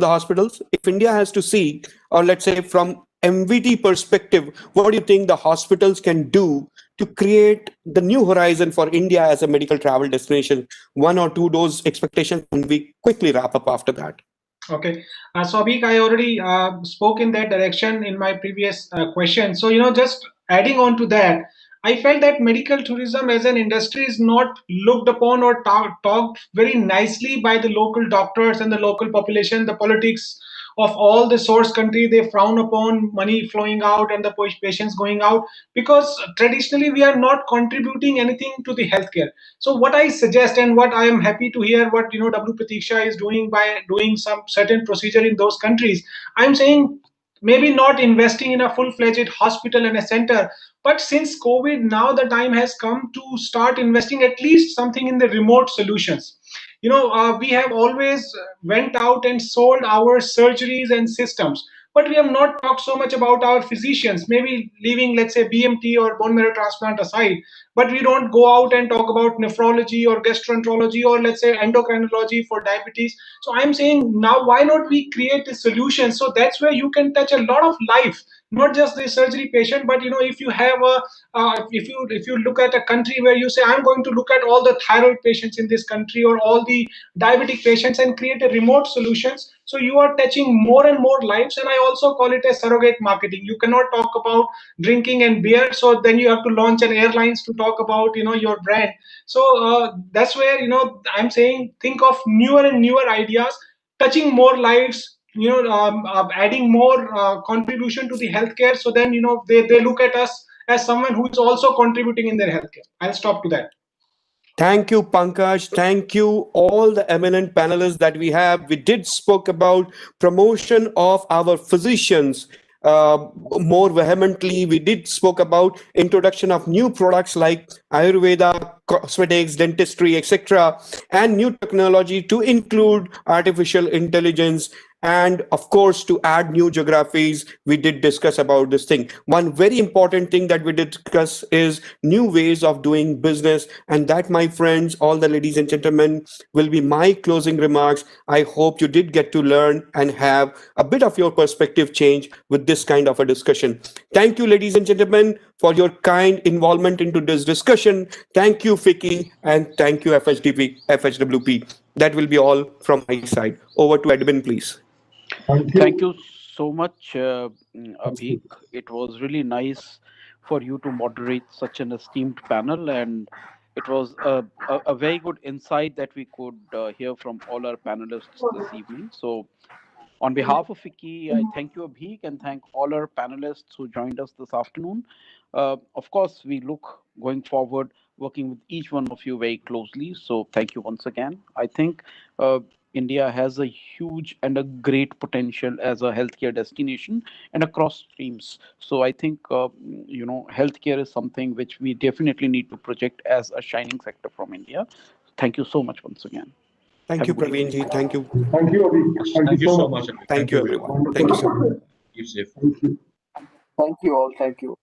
hospitals? If India has to see, or let's say from MVT perspective, what do you think the hospitals can do to create the new horizon for India as a medical travel destination? One or two those expectations, and we quickly wrap up after that. Okay. So Abhik, I already spoke in that direction in my previous question. So, just adding on to that, I felt that medical tourism as an industry is not looked upon or talked very nicely by the local doctors and the local population. The politics of all the source country, they frown upon money flowing out and the patients going out, because traditionally we are not contributing anything to the healthcare. So what I suggest, and what I am happy to hear what W Pratiksha is doing by doing some certain procedure in those countries, I'm saying maybe not investing in a full-fledged hospital and a center, but since COVID, now the time has come to start investing at least something in the remote solutions. We have always went out and sold our surgeries and systems, but we have not talked so much about our physicians, maybe leaving, let's say, BMT or bone marrow transplant aside. But we don't go out and talk about nephrology or gastroenterology or, let's say, endocrinology for diabetes. So I'm saying, now why not we create a solution? So that's where you can touch a lot of life, not just the surgery patient, but if you have a if you look at a country where you say, I'm going to look at all the thyroid patients in this country or all the diabetic patients and create a remote solutions, so you are touching more and more lives. And I also call it a surrogate marketing. You cannot talk about drinking and beer, so then you have to launch an airlines to talk about your brand. So that's where I'm saying, think of newer and newer ideas, touching more lives, adding more contribution to the healthcare, so then they look at us as someone who is also contributing in their healthcare. I'll stop to that. Thank you, Pankaj. Thank you, all the eminent panelists that we have. We did spoke about promotion of our physicians more vehemently. We did spoke about introduction of new products like Ayurveda, cosmetics, dentistry, etc., and new technology to include artificial intelligence. And of course, to add new geographies, we did discuss about this thing. One very important thing that we discuss is new ways of doing business. And that, my friends, all the ladies and gentlemen, will be my closing remarks. I hope you did get to learn and have a bit of your perspective change with this kind of a discussion. Thank you, ladies and gentlemen, for your kind involvement into this discussion. Thank you, Fiki, and thank you, FHWP. That will be all from my side. Over to admin, please. Thank you so much, Abhik. It was really nice for you to moderate such an esteemed panel, and it was a very good insight that we could hear from all our panelists this evening. So, on behalf of Vicky, I thank you, Abhik, and thank all our panelists who joined us this afternoon. Of course, we look going forward working with each one of you very closely. So, thank you once again. I think India has a huge and a great potential as a healthcare destination and across streams. So, I think healthcare is something which we definitely need to project as a shining sector from India. Thank you so much once again. Thank you, Praveen ji. Thank you. Thank you, Abhi. Thank you so much. Thank you, everyone. Thank you, sir. Keep safe. Thank you. Thank you all. Thank you.